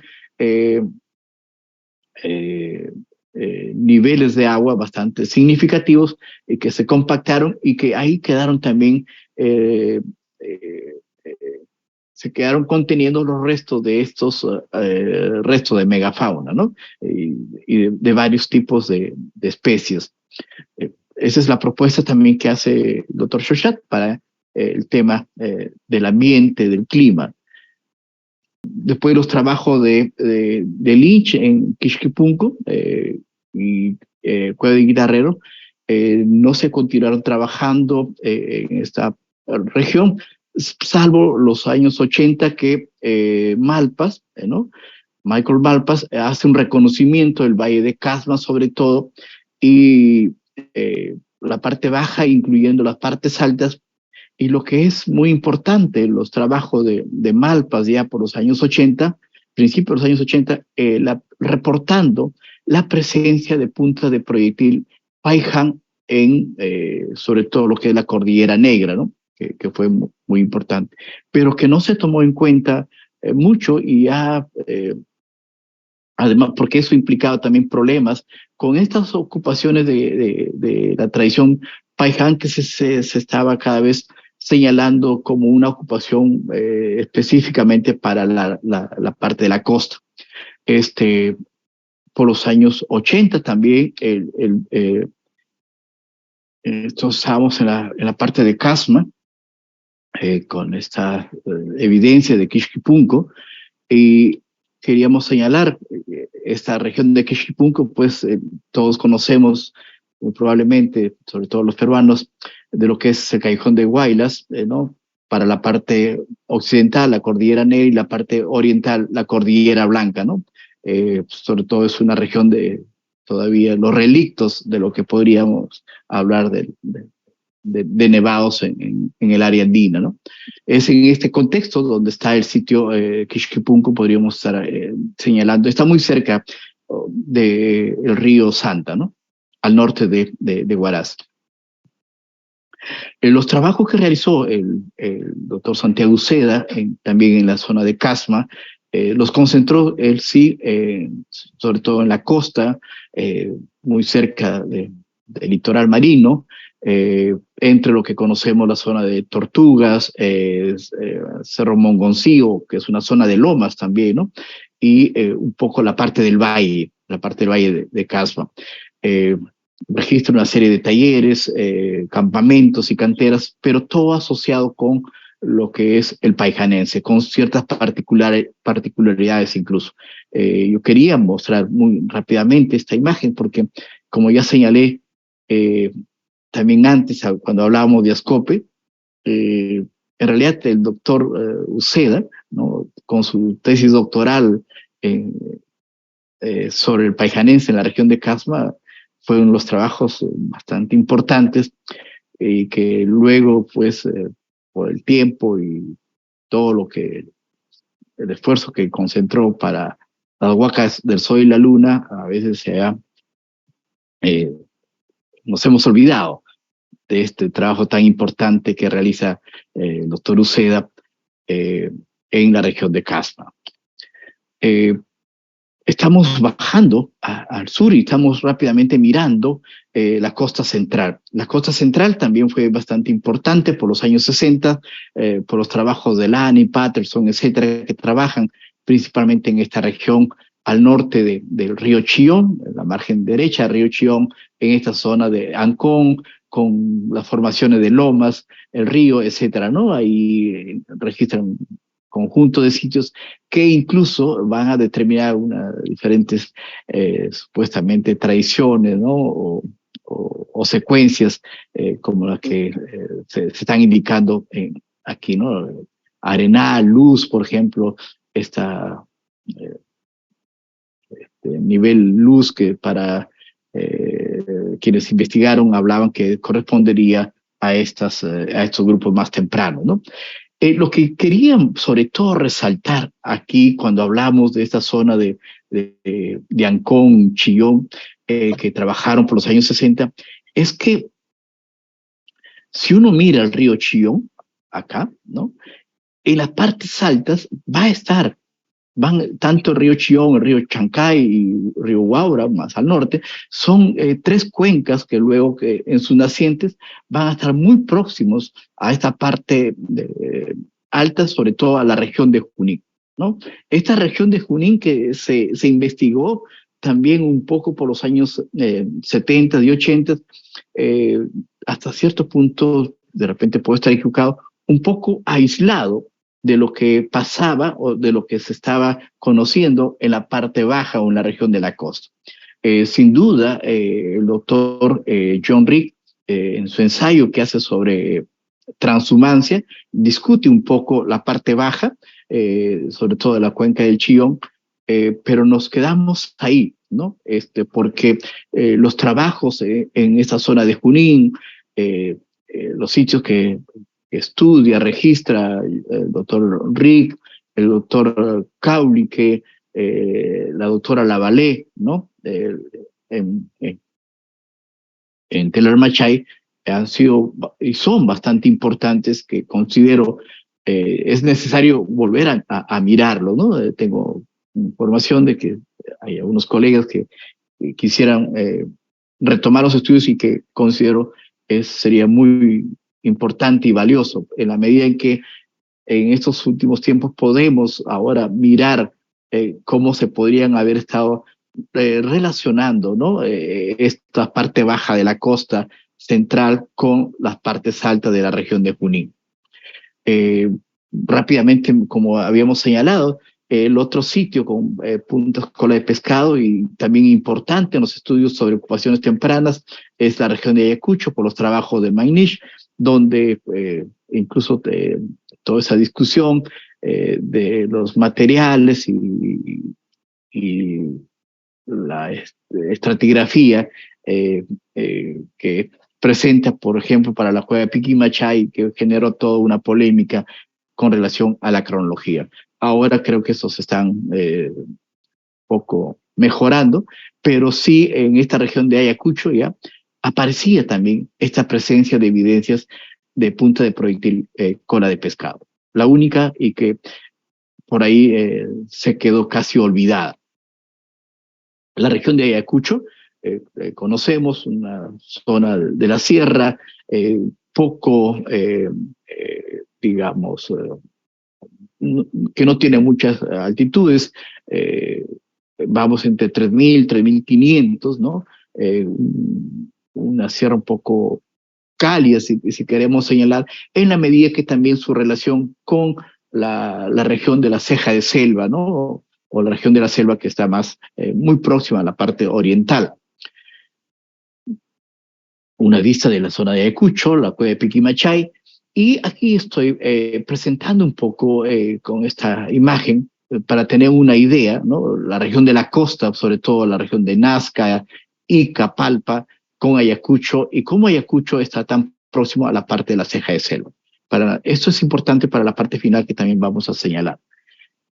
niveles de agua bastante significativos y que se compactaron y que ahí quedaron también, se quedaron conteniendo los restos de estos restos de megafauna, ¿no? Y de varios tipos de especies. Esa es la propuesta también que hace el doctor Shoshat para el tema del ambiente, del clima. Después de los trabajos de Lynch en Quixquipunco y Cueva de Guitarrero, no se continuaron trabajando en esta región, salvo los años 80 que Malpas, ¿no? Michael Malpas hace un reconocimiento del Valle de Casma sobre todo, y la parte baja, incluyendo las partes altas. Y lo que es muy importante, los trabajos de Malpas ya por los años 80, principios de los años 80, reportando la presencia de punta de proyectil Paihan en, sobre todo lo que es la Cordillera Negra, ¿no? Que fue muy importante, pero que no se tomó en cuenta mucho y ya, además, porque eso implicaba también problemas con estas ocupaciones de la tradición Paihan que se estaba cada vez señalando como una ocupación específicamente para la parte de la costa. Por los años 80 también, estábamos en la parte de Casma, con esta evidencia de Quixquipunco, y queríamos señalar esta región de Quixquipunco, pues todos conocemos probablemente, sobre todo los peruanos, de lo que es el Callejón de Huaylas, ¿no? Para la parte occidental, la Cordillera Negra, y la parte oriental, la Cordillera Blanca, ¿no? Sobre todo es una región de todavía los relictos de lo que podríamos hablar de nevados en el área andina, ¿no? Es en este contexto donde está el sitio Quixquipunco, podríamos estar señalando, está muy cerca del río Santa, ¿no? Al norte de Huaraz. Los trabajos que realizó el doctor Santiago Uceda, también en la zona de Casma, los concentró él sí, sobre todo en la costa, muy cerca del litoral marino, entre lo que conocemos la zona de Tortugas, Cerro Mongoncillo, que es una zona de lomas también, ¿no? Y un poco la parte del valle de Casma. Registra una serie de talleres, campamentos y canteras, pero todo asociado con lo que es el paijanense, con ciertas particularidades incluso. Yo quería mostrar muy rápidamente esta imagen porque, como ya señalé también antes, cuando hablábamos de Ascope, en realidad el doctor Uceda, ¿no? Con su tesis doctoral sobre el paijanense en la región de Casma, fue uno de los trabajos bastante importantes y que luego, pues, por el tiempo y todo el esfuerzo que concentró para las huacas del Sol y la Luna, a veces nos hemos olvidado de este trabajo tan importante que realiza el doctor Uceda en la región de Casma. Estamos bajando al sur y estamos rápidamente mirando la costa central. La costa central también fue bastante importante por los años 60, por los trabajos de Lani, Patterson, etcétera, que trabajan principalmente en esta región al norte del río Chillón, en la margen derecha del río Chillón, en esta zona de Ancón, con las formaciones de lomas, el río, etcétera, ¿no? Ahí registran conjunto de sitios que incluso van a determinar diferentes supuestamente tradiciones, ¿no? O secuencias como las que se están indicando aquí, ¿no? Arenal, luz, por ejemplo, esta nivel luz que para quienes investigaron hablaban que correspondería a estos grupos más tempranos, ¿no? Lo que quería sobre todo resaltar aquí cuando hablamos de esta zona de Ancón, Chillón, que trabajaron por los años 60, es que si uno mira el río Chillón, acá, ¿no? En las partes altas van tanto el río Chillón, el río Chancay y el río Guaura, más al norte, son tres cuencas que luego en sus nacientes van a estar muy próximos a esta parte alta, sobre todo a la región de Junín, ¿no? Esta región de Junín que se investigó también un poco por los años 70 y 80, hasta cierto punto, de repente puedo estar equivocado, un poco aislado de lo que pasaba o de lo que se estaba conociendo en la parte baja o en la región de la costa. Sin duda, el doctor John Rick, en su ensayo que hace sobre transhumancia, discute un poco la parte baja, sobre todo de la cuenca del Chillón, pero nos quedamos ahí, ¿no? Porque los trabajos en esta zona de Junín, los sitios que estudia, registra el doctor Rick, el doctor Caulique, la doctora Lavallee, ¿no? En Tellermachay han sido y son bastante importantes, que considero es necesario volver a mirarlo, ¿no? Tengo información de que hay algunos colegas que quisieran retomar los estudios y que considero sería muy importante y valioso en la medida en que en estos últimos tiempos podemos ahora mirar cómo se podrían haber estado relacionando, ¿no? Esta parte baja de la costa central con las partes altas de la región de Junín. Rápidamente, como habíamos señalado, el otro sitio con puntos cola de pescado y también importante en los estudios sobre ocupaciones tempranas es la región de Ayacucho, por los trabajos de Maynish, donde incluso toda esa discusión de los materiales y la estratigrafía que presenta, por ejemplo, para la cueva de Piquimachay, que generó toda una polémica con relación a la cronología. Ahora creo que estos están poco mejorando, pero sí en esta región de Ayacucho ya aparecía también esta presencia de evidencias de punta de proyectil cola de pescado. La única y que por ahí se quedó casi olvidada. La región de Ayacucho, conocemos una zona de la sierra poco, digamos, que no tiene muchas altitudes, vamos entre 3.000, 3.500, ¿no? Una sierra un poco cálida, si queremos señalar, en la medida que también su relación con la región de la ceja de selva, ¿no? O la región de la selva que está más, muy próxima a la parte oriental. Una vista de la zona de Ayacucho, la cueva de Piquimachay, y aquí estoy presentando un poco con esta imagen para tener una idea, ¿no? La región de la costa, sobre todo la región de Nazca, Ica, Palpa, con Ayacucho, y cómo Ayacucho está tan próximo a la parte de la ceja de selva. Esto es importante para la parte final que también vamos a señalar.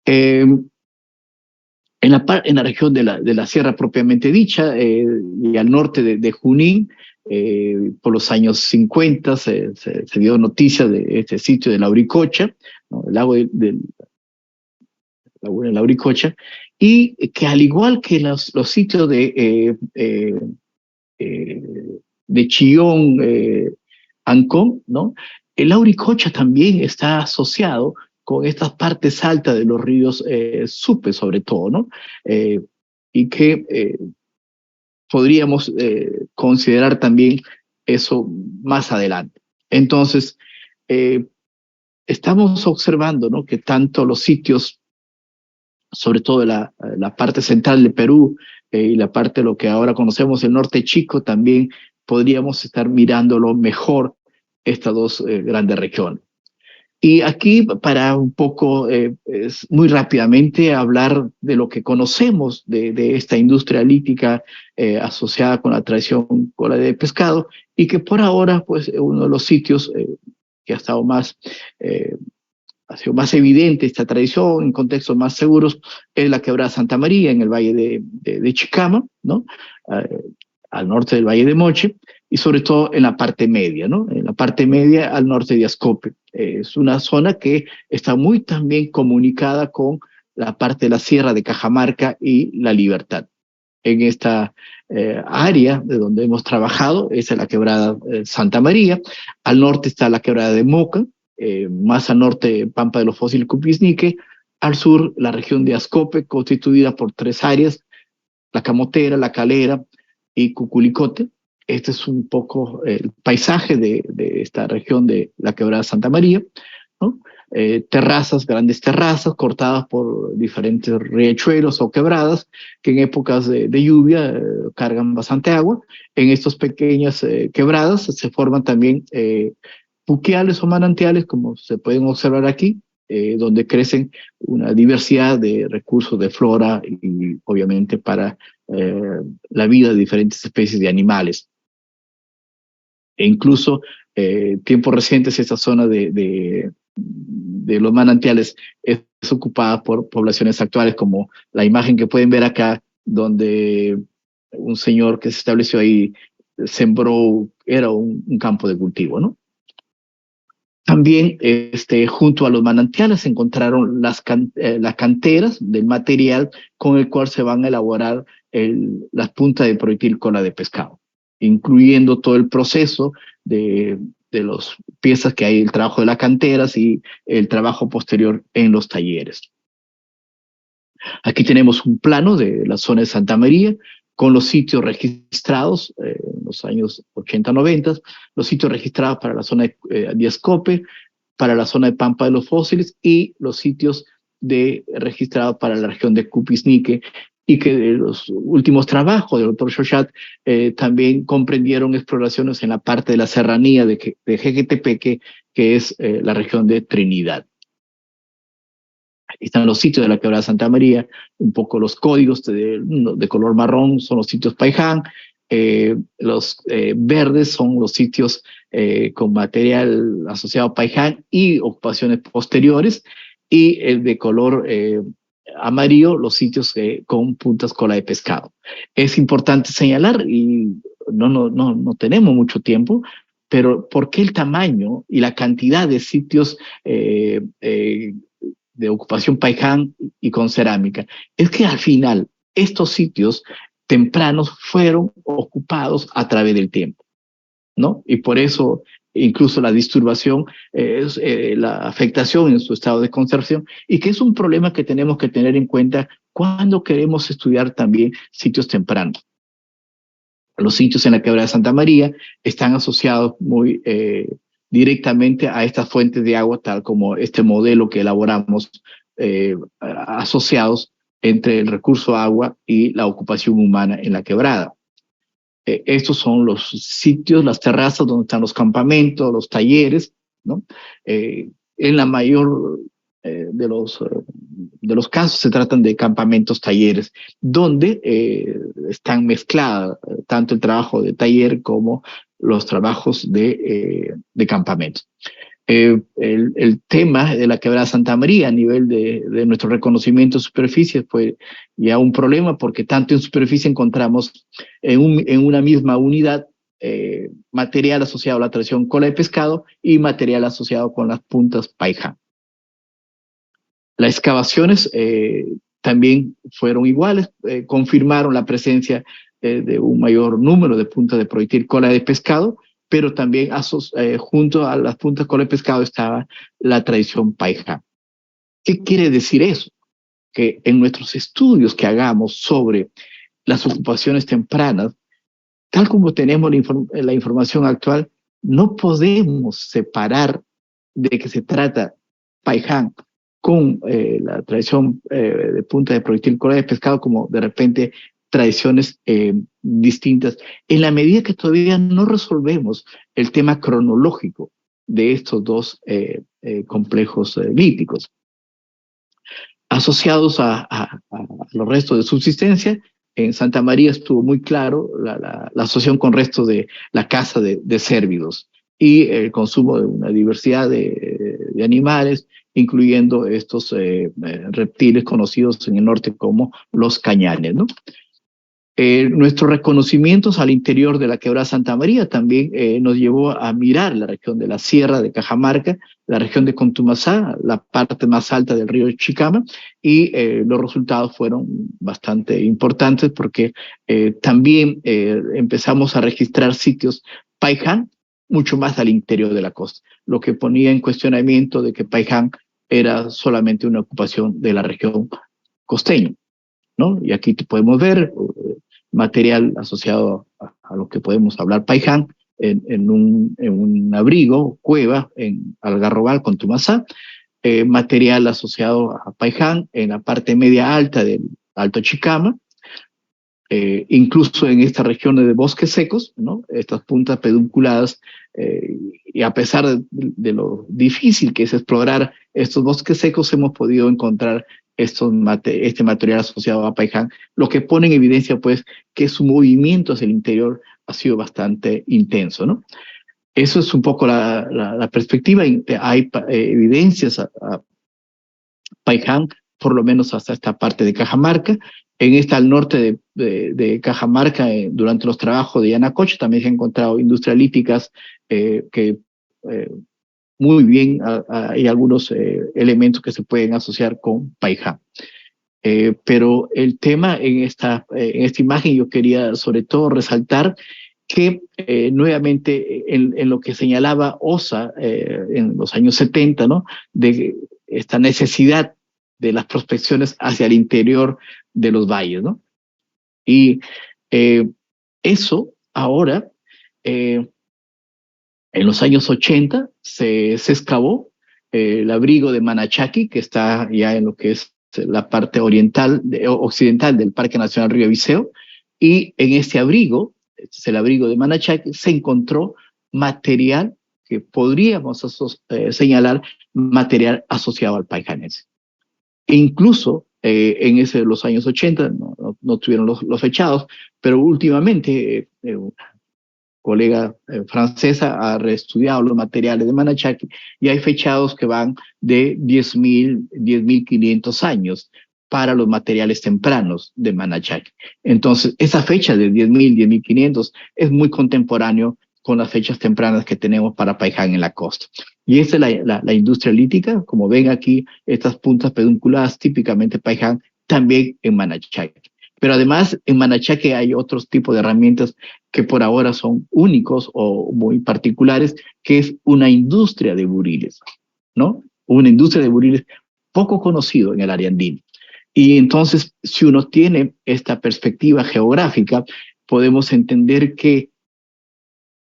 En la región de la sierra propiamente dicha, y al norte de Junín, por los años 50 se dio noticia de este sitio de Lauricocha, ¿no? El lago de Lauricocha, y que al igual que los sitios de Chillón, Ancón, ¿no? El Lauricocha también está asociado con estas partes altas de los ríos Supe, sobre todo, ¿no? Y que podríamos considerar también eso más adelante. Entonces, estamos observando, ¿no? Que tanto los sitios, sobre todo la parte central de Perú y la parte de lo que ahora conocemos el norte chico, también podríamos estar mirándolo mejor estas dos grandes regiones. Y aquí, para un poco, muy rápidamente, hablar de lo que conocemos de esta industria lítica asociada con la tradición cola de pescado, y que por ahora, pues, uno de los sitios que ha estado ha sido más evidente esta tradición en contextos más seguros es la quebrada Santa María en el valle de Chicama, ¿no? Al norte del valle de Moche, y sobre todo en la parte media, ¿no? En la parte media al norte de Ascope. Es una zona que está muy también comunicada con la parte de la sierra de Cajamarca y La Libertad. En esta área de donde hemos trabajado, esa es la quebrada Santa María. Al norte está la quebrada de Moca, más al norte Pampa de los Fósiles Cupisnique. Al sur la región de Ascope, constituida por 3 áreas, la Camotera, la Calera y Cuculicote. Este es un poco el paisaje de esta región de la quebrada Santa María, ¿no? Terrazas, grandes terrazas cortadas por diferentes riachuelos o quebradas que en épocas de lluvia cargan bastante agua. En estas pequeñas quebradas se forman también puquiales o manantiales, como se pueden observar aquí, donde crecen una diversidad de recursos de flora y obviamente para la vida de diferentes especies de animales. E incluso tiempos recientes esta zona de de los manantiales es ocupada por poblaciones actuales, como la imagen que pueden ver acá, donde un señor que se estableció ahí sembró, era un campo de cultivo, ¿no? También junto a los manantiales se encontraron las canteras del material con el cual se van a elaborar las puntas de proyectil cola de pescado, incluyendo todo el proceso de las piezas que hay, el trabajo de las canteras y el trabajo posterior en los talleres. Aquí tenemos un plano de la zona de Santa María con los sitios registrados en los años 80-90, los sitios registrados para la zona de Diascope, para la zona de Pampa de los Fósiles y los sitios registrados para la región de Cupisnique, y que los últimos trabajos del doctor Chochat también comprendieron exploraciones en la parte de la serranía de Jequetepeque, que es la región de Trinidad. Aquí están los sitios de la Quebrada Santa María, un poco los códigos de color marrón son los sitios Paiján, los verdes son los sitios con material asociado a Paiján y ocupaciones posteriores, y el de color amarillo los sitios con puntas cola de pescado. Es importante señalar, y no tenemos mucho tiempo, pero ¿por qué el tamaño y la cantidad de sitios de ocupación Paiján y con cerámica? Es que al final estos sitios tempranos fueron ocupados a través del tiempo, ¿no? Y por eso incluso la disturbación, la afectación en su estado de conservación, y que es un problema que tenemos que tener en cuenta cuando queremos estudiar también sitios tempranos. Los sitios en la Quebrada de Santa María están asociados muy directamente a estas fuentes de agua, tal como este modelo que elaboramos, asociados entre el recurso agua y la ocupación humana en la quebrada. Estos son los sitios, las terrazas donde están los campamentos, los talleres, ¿no? En la mayor de los casos se tratan de campamentos talleres, donde están mezclados tanto el trabajo de taller como los trabajos de campamentos. El tema de la Quebrada Santa María a nivel de nuestro reconocimiento de superficie fue ya un problema, porque tanto en superficie encontramos en una misma unidad material asociado a la tradición cola de pescado y material asociado con las puntas Paiján. Las excavaciones también fueron iguales, confirmaron la presencia de un mayor número de puntas de proyectil cola de pescado, pero también junto a las puntas cola de pescado estaba la tradición Paiján. ¿Qué quiere decir eso? Que en nuestros estudios que hagamos sobre las ocupaciones tempranas, tal como tenemos la información actual, no podemos separar de que se trata Paiján con la tradición de punta de proyectil cola de pescado como de repente tradiciones distintas, en la medida que todavía no resolvemos el tema cronológico de estos dos complejos líticos. Asociados a los restos de subsistencia, en Santa María estuvo muy claro la asociación con restos de la caza de cérvidos y el consumo de una diversidad de animales, incluyendo estos reptiles conocidos en el norte como los cañanes, ¿no? Nuestros reconocimientos al interior de la Quebrada Santa María también nos llevó a mirar la región de la Sierra de Cajamarca, la región de Contumazá, la parte más alta del río Chicama, y los resultados fueron bastante importantes porque también empezamos a registrar sitios Paiján mucho más al interior de la costa, lo que ponía en cuestionamiento de que Paiján era solamente una ocupación de la región costeña, ¿no? Y aquí podemos ver material asociado a lo que podemos hablar Paiján en un abrigo, cueva en Algarrobal, Contumazá, material asociado a Paiján en la parte media alta del Alto Chicama, incluso en estas regiones de bosques secos, ¿no? Estas puntas pedunculadas, y a pesar de lo difícil que es explorar estos bosques secos, hemos podido encontrar este material asociado a Paiján, lo que pone en evidencia pues que su movimiento hacia el interior ha sido bastante intenso, ¿no? Eso es un poco la perspectiva. Hay evidencias a Paiján, por lo menos hasta esta parte de Cajamarca. En esta al norte de Cajamarca, durante los trabajos de Yanacocha, también se han encontrado industrias líticas que muy bien hay algunos elementos que se pueden asociar con Paiján. Pero el tema en esta imagen yo quería sobre todo resaltar que nuevamente en lo que señalaba Osa en los años 70, ¿no? De esta necesidad de las prospecciones hacia el interior de los valles, ¿no? Y eh, eso ahora, en los años 80, se excavó el abrigo de Manachaki, que está ya en lo que es la parte occidental del Parque Nacional Río Viseo, y en este abrigo, este es el abrigo de Manachaki, se encontró material que podríamos señalar material asociado al paijanense. E incluso en los años 80, no tuvieron los fechados, pero últimamente colega francesa ha reestudiado los materiales de Manachaki y hay fechados que van de 10.500 años para los materiales tempranos de Manachaki. Entonces, esa fecha de 10.000, 10.500 es muy contemporáneo con las fechas tempranas que tenemos para Paiján en la costa. Y esta es la industria lítica, como ven aquí, estas puntas pedunculadas, típicamente Paiján, también en Manachaki. Pero además en Manachaki hay otros tipos de herramientas que por ahora son únicos o muy particulares, que es una industria de buriles, ¿no? Una industria de buriles poco conocido en el área andina. Y entonces, si uno tiene esta perspectiva geográfica, podemos entender que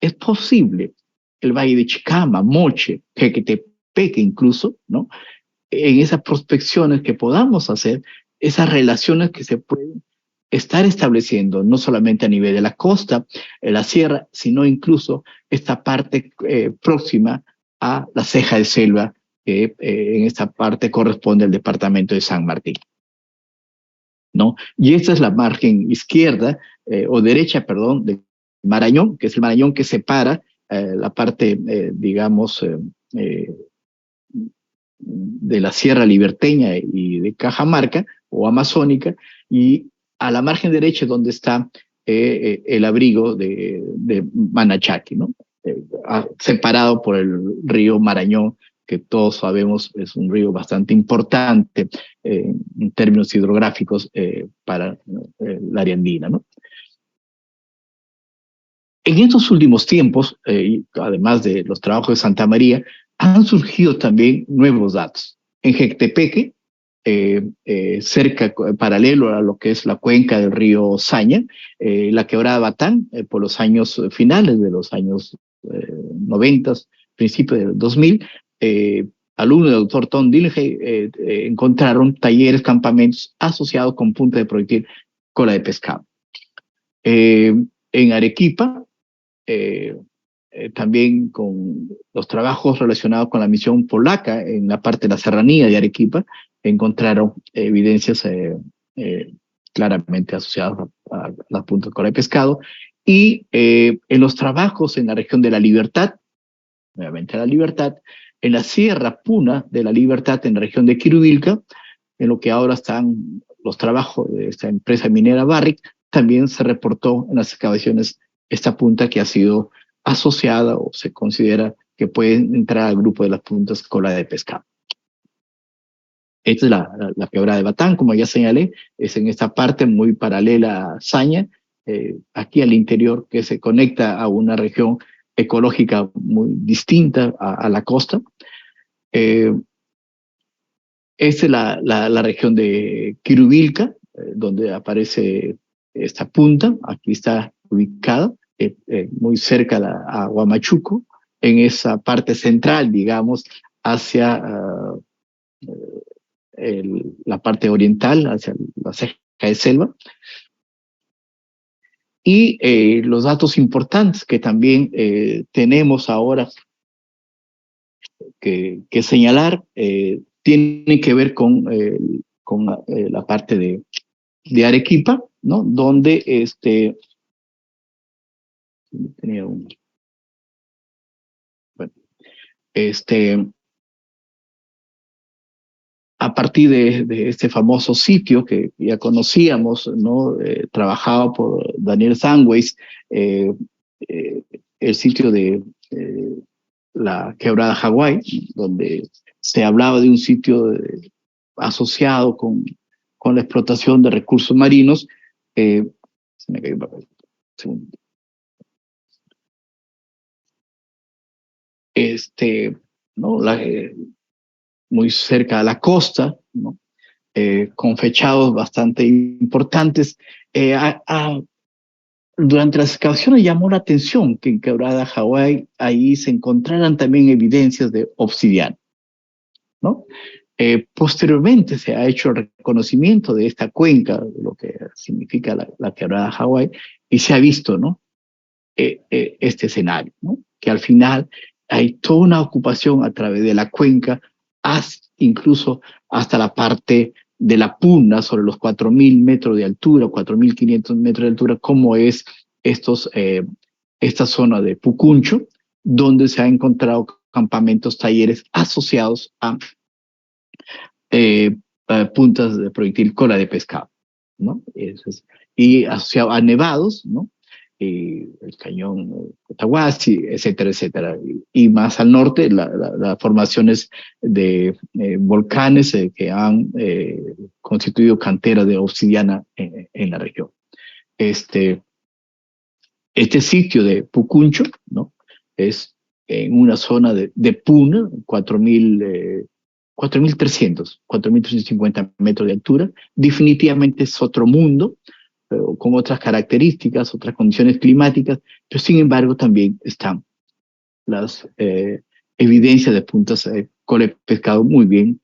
es posible el Valle de Chicama, Moche, Jequetepeque incluso, ¿no? En esas prospecciones que podamos hacer, esas relaciones que se pueden estar estableciendo, no solamente a nivel de la costa, la sierra, sino incluso esta parte próxima a la ceja de selva, que en esta parte corresponde al departamento de San Martín, ¿no? Y esta es la margen izquierda, o derecha, perdón, de Marañón, que es el Marañón que separa la parte, digamos, de la Sierra Liberteña y de Cajamarca o Amazónica, y a la margen derecha donde está el abrigo de Manachaki, ¿no? Separado por el río Marañón, que todos sabemos es un río bastante importante en términos hidrográficos para la área andina, ¿no? En estos últimos tiempos, además de los trabajos de Santa María, han surgido también nuevos datos. En Jequetepeque, paralelo a lo que es la cuenca del río Saña, la quebrada Batán, por los años finales de los años 90, principios del 2000, alumnos del doctor Tom Dillingham encontraron talleres, campamentos asociados con punta de proyectil cola de pescado. En Arequipa, también con los trabajos relacionados con la misión polaca en la parte de la serranía de Arequipa, encontraron evidencias claramente asociadas a las puntas de cola de pescado. Y en los trabajos en la región de La Libertad, nuevamente La Libertad, en la Sierra Puna de La Libertad, en la región de Quirubilca, en lo que ahora están los trabajos de esta empresa minera Barrick, también se reportó en las excavaciones esta punta que ha sido asociada o se considera que puede entrar al grupo de las puntas cola de pescado. Esta es la quebrada de Batán, como ya señalé, es en esta parte muy paralela a Saña, aquí al interior, que se conecta a una región ecológica muy distinta a la costa. Esta es la región de Quirubilca, donde aparece esta punta, aquí está ubicada, muy cerca a Huamachuco, en esa parte central, digamos, hacia la parte oriental, hacia la ceja de selva. Y los datos importantes que también tenemos ahora que señalar tienen que ver con la parte de Arequipa, ¿no? Donde tenía Este, a partir de este famoso sitio que ya conocíamos, ¿no? Trabajado por Daniel Sandweiss, eh, eh, el sitio de la Quebrada Hawái, donde se hablaba de un sitio asociado con la explotación de recursos marinos. Se me cayó un papel. Segundo. ¿No? Muy cerca de la costa, ¿no? Con fechados bastante importantes. Durante las excavaciones llamó la atención que en Quebrada Hawái ahí se encontraran también evidencias de obsidiana, ¿no? Posteriormente se ha hecho el reconocimiento de esta cuenca, de lo que significa la Quebrada Hawái, y se ha visto, ¿no? Este escenario, ¿no? Que al final hay toda una ocupación a través de la cuenca, incluso hasta la parte de la puna, sobre los 4.000 metros de altura, 4.500 metros de altura, como es esta zona de Pucuncho, donde se han encontrado campamentos, talleres asociados a puntas de proyectil cola de pescado, ¿no? Y asociado a nevados, ¿no? El cañón Cotahuasi, etcétera, etcétera. Y más al norte, las formaciones de volcanes que han constituido cantera de obsidiana en la región. Este sitio de Pucuncho, ¿no? Es en una zona de puna, 4.350 metros de altura. Definitivamente es otro mundo, con otras características, otras condiciones climáticas, pero sin embargo también están las evidencias de puntas con el pescado muy bien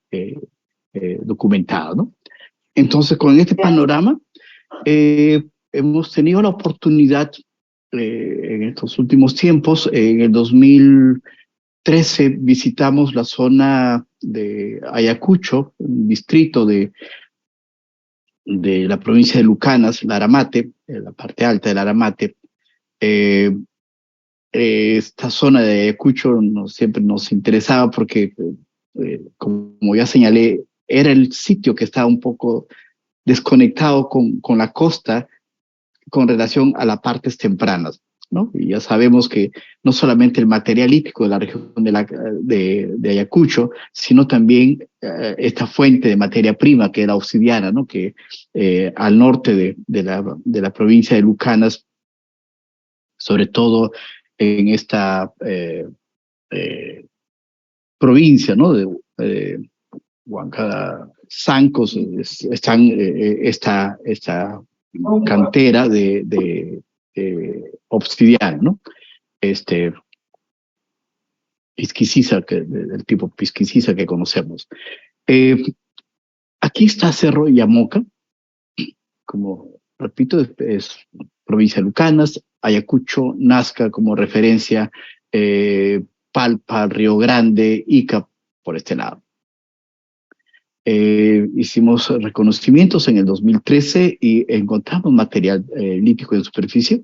documentado, ¿no? Entonces, con este panorama, hemos tenido la oportunidad en estos últimos tiempos. En el 2013 visitamos la zona de Ayacucho, un distrito de la provincia de Lucanas, Laramate, la parte alta de Laramate. Esta zona de Ayacucho siempre nos interesaba porque, como ya señalé, era el sitio que estaba un poco desconectado con la costa con relación a las partes tempranas, ¿no? Y ya sabemos que no solamente el material lítico de la región de Ayacucho, sino también esta fuente de materia prima que era obsidiana, ¿no? Que al norte de la provincia de Lucanas, sobre todo en esta provincia, ¿no? De Huancada, Zancos, están esta cantera de obsidiana, ¿no? Pisquiciza, del tipo pisquiciza que conocemos. Aquí está Cerro Yamoca, como repito, es provincia de Lucanas. Ayacucho, Nazca como referencia, Palpa, Río Grande, Ica por este lado. Hicimos reconocimientos en el 2013 y encontramos material lítico en superficie.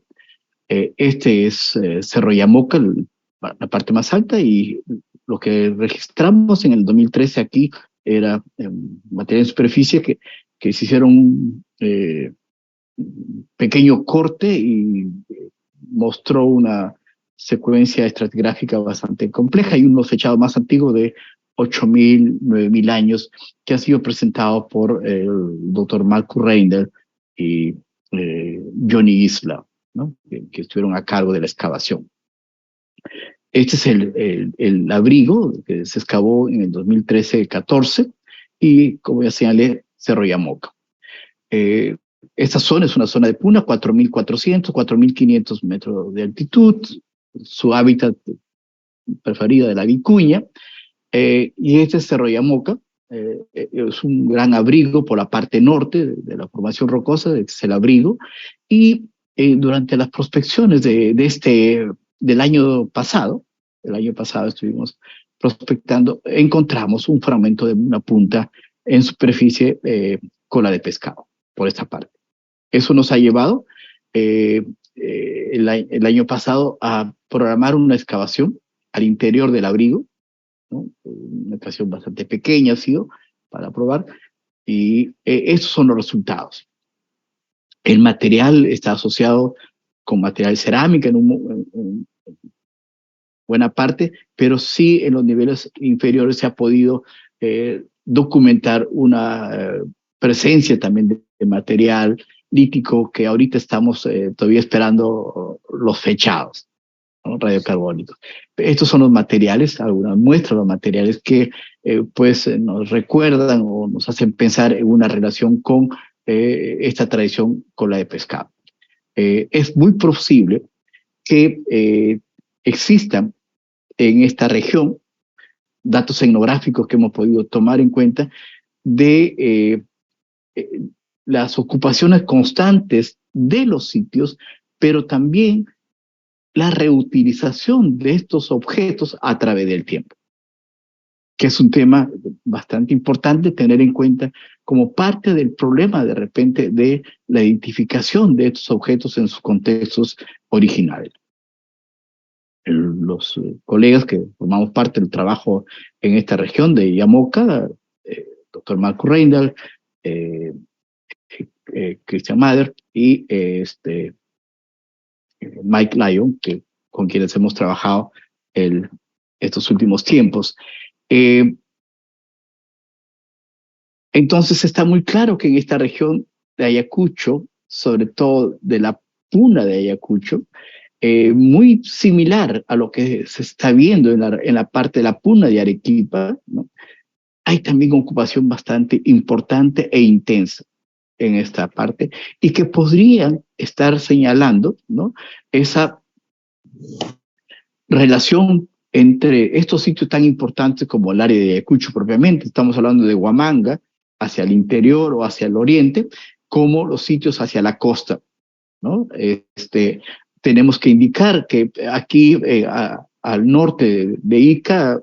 Este es Cerro Yamoca, la parte más alta, y lo que registramos en el 2013 aquí era material en superficie que se hicieron un pequeño corte y mostró una secuencia estratigráfica bastante compleja y unos fechados más antiguos de 8.000, 9.000 años, que ha sido presentado por el doctor Marcus Reindel y Johnny Isla, ¿no? que estuvieron a cargo de la excavación. Este es el abrigo que se excavó en el 2013-14 y, como ya señalé, Cerro Yamoca. Esta zona es una zona de puna, 4.400, 4.500 metros de altitud, su hábitat preferido de la vicuña. Y este Cerro Yamoca es un gran abrigo por la parte norte de la formación rocosa, es el abrigo, y durante las prospecciones del año pasado estuvimos prospectando, encontramos un fragmento de una punta en superficie cola de pescado, por esta parte. Eso nos ha llevado el año pasado a programar una excavación al interior del abrigo, ¿no? Una estación bastante pequeña ha sido para probar, y estos son los resultados. El material está asociado con material cerámica en buena parte, pero sí en los niveles inferiores se ha podido documentar una presencia también de material lítico que ahorita estamos todavía esperando los fechados, ¿no? Radiocarbónicos. Estos son los materiales, algunas muestras de los materiales que pues nos recuerdan o nos hacen pensar en una relación con esta tradición con la de pescado. Es muy posible que existan en esta región datos etnográficos que hemos podido tomar en cuenta de las ocupaciones constantes de los sitios, pero también la reutilización de estos objetos a través del tiempo, que es un tema bastante importante tener en cuenta como parte del problema de repente de la identificación de estos objetos en sus contextos originales. Los colegas que formamos parte del trabajo en esta región de Yamoca, doctor Marco Reindal, Christian Mader y Mike Lyon, con quienes hemos trabajado estos últimos tiempos. Entonces está muy claro que en esta región de Ayacucho, sobre todo de la Puna de Ayacucho, muy similar a lo que se está viendo en la parte de la Puna de Arequipa, ¿no? Hay también ocupación bastante importante e intensa en esta parte y que podrían estar señalando, ¿no?, esa relación entre estos sitios tan importantes como el área de Ayacucho propiamente, estamos hablando de Huamanga, hacia el interior o hacia el oriente, como los sitios hacia la costa, ¿no? Tenemos que indicar que aquí al norte de Ica,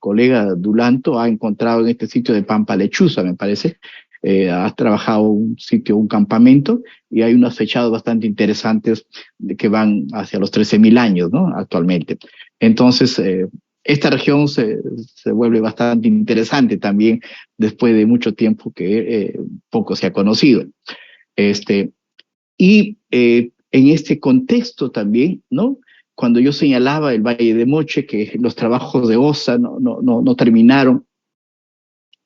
colega Dulanto ha encontrado en este sitio de Pampa Lechuza, me parece, has trabajado un sitio, un campamento, y hay unos fechados bastante interesantes que van hacia los 13.000 años, ¿no?, actualmente. Entonces, esta región se vuelve bastante interesante también después de mucho tiempo que poco se ha conocido. Y en este contexto también, ¿no?, cuando yo señalaba el Valle de Moche, que los trabajos de OSA no terminaron,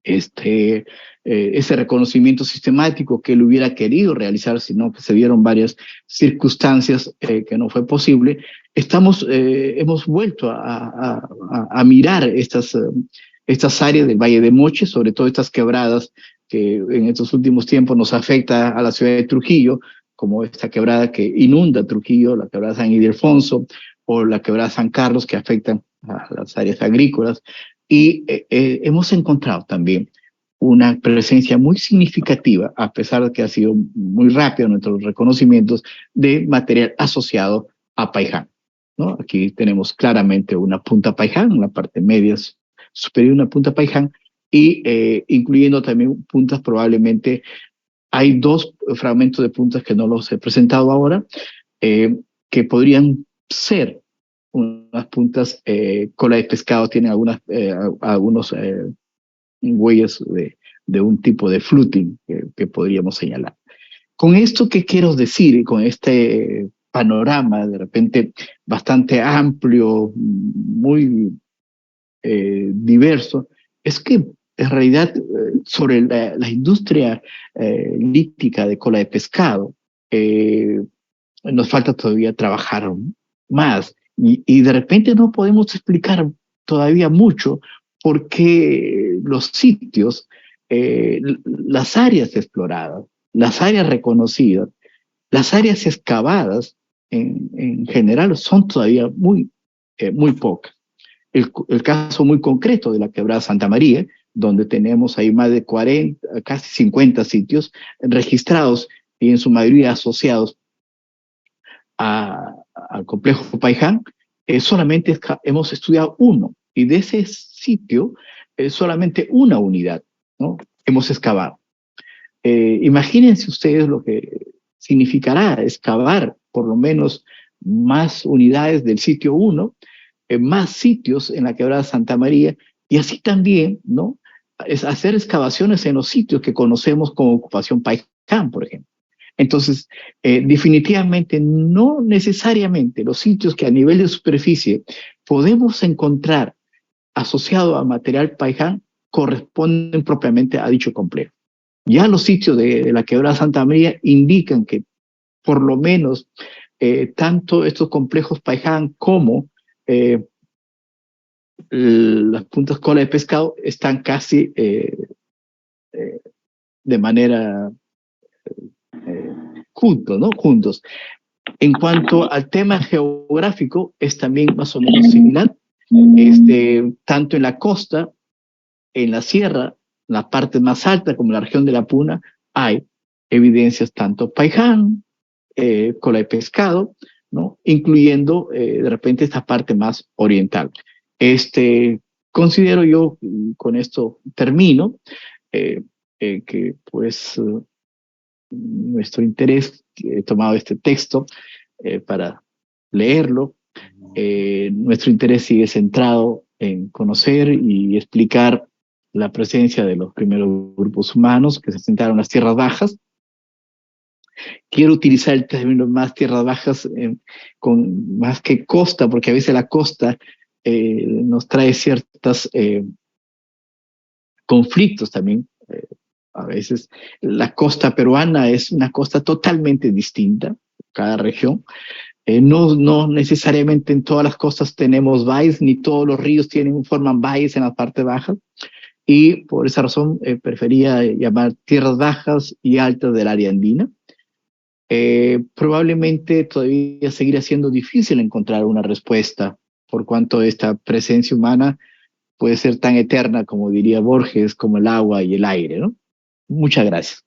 ese reconocimiento sistemático que él hubiera querido realizar, sino que se dieron varias circunstancias que no fue posible, hemos vuelto a mirar estas áreas del Valle de Moche, sobre todo estas quebradas que en estos últimos tiempos nos afecta a la ciudad de Trujillo, como esta quebrada que inunda Trujillo, la quebrada San Ildefonso, o la quebrada San Carlos, que afectan a las áreas agrícolas. Y hemos encontrado también una presencia muy significativa, a pesar de que ha sido muy rápido nuestros reconocimientos, de material asociado a Paiján, ¿no? Aquí tenemos claramente una punta Paiján, en la parte media superior una punta Paiján, y incluyendo también puntas probablemente. Hay dos fragmentos de puntas que no los he presentado ahora, que podrían ser unas puntas cola de pescado, tienen algunos huellas de un tipo de fluting que podríamos señalar. Con esto, ¿qué quiero decir? Con este panorama de repente bastante amplio, muy diverso, es que en realidad sobre la industria lítica de cola de pescado nos falta todavía trabajar más, y de repente no podemos explicar todavía mucho por qué los sitios, las áreas exploradas, las áreas reconocidas, las áreas excavadas en general son todavía muy pocas. El caso muy concreto de la quebrada Santa María, donde tenemos ahí más de 40, casi 50 sitios registrados y en su mayoría asociados al complejo Paiján, solamente hemos estudiado uno, y de ese sitio solamente una unidad, ¿no?, hemos excavado. Imagínense ustedes lo que significará excavar por lo menos más unidades del sitio 1 más sitios en la Quebrada Santa María, y así también, ¿no?, es hacer excavaciones en los sitios que conocemos como ocupación Paicán, por ejemplo. Entonces, definitivamente no necesariamente los sitios que a nivel de superficie podemos encontrar asociado a material Paicán corresponden propiamente a dicho complejo. Ya los sitios de la Quebrada Santa María indican que por lo menos tanto estos complejos Paicán como las puntas cola de pescado están casi de manera juntos, ¿no? Juntos. En cuanto al tema geográfico, es también más o menos similar. Tanto en la costa, en la sierra, la parte más alta como la región de la Puna, hay evidencias tanto Paicán, cola de pescado, ¿no?, incluyendo de repente esta parte más oriental. Considero yo, con esto termino, que pues nuestro interés, he tomado este texto para leerlo, nuestro interés sigue centrado en conocer y explicar la presencia de los primeros grupos humanos que se asentaron en las tierras bajas. Quiero utilizar el término más tierras bajas con más que costa, porque a veces la costa nos trae ciertos conflictos también. A veces la costa peruana es una costa totalmente distinta, cada región. No necesariamente en todas las costas tenemos valles, ni todos los ríos forman valles en la parte baja, y por esa razón prefería llamar tierras bajas y altas del área andina. Probablemente todavía seguirá siendo difícil encontrar una respuesta, por cuanto esta presencia humana puede ser tan eterna, como diría Borges, como el agua y el aire, ¿no? Muchas gracias.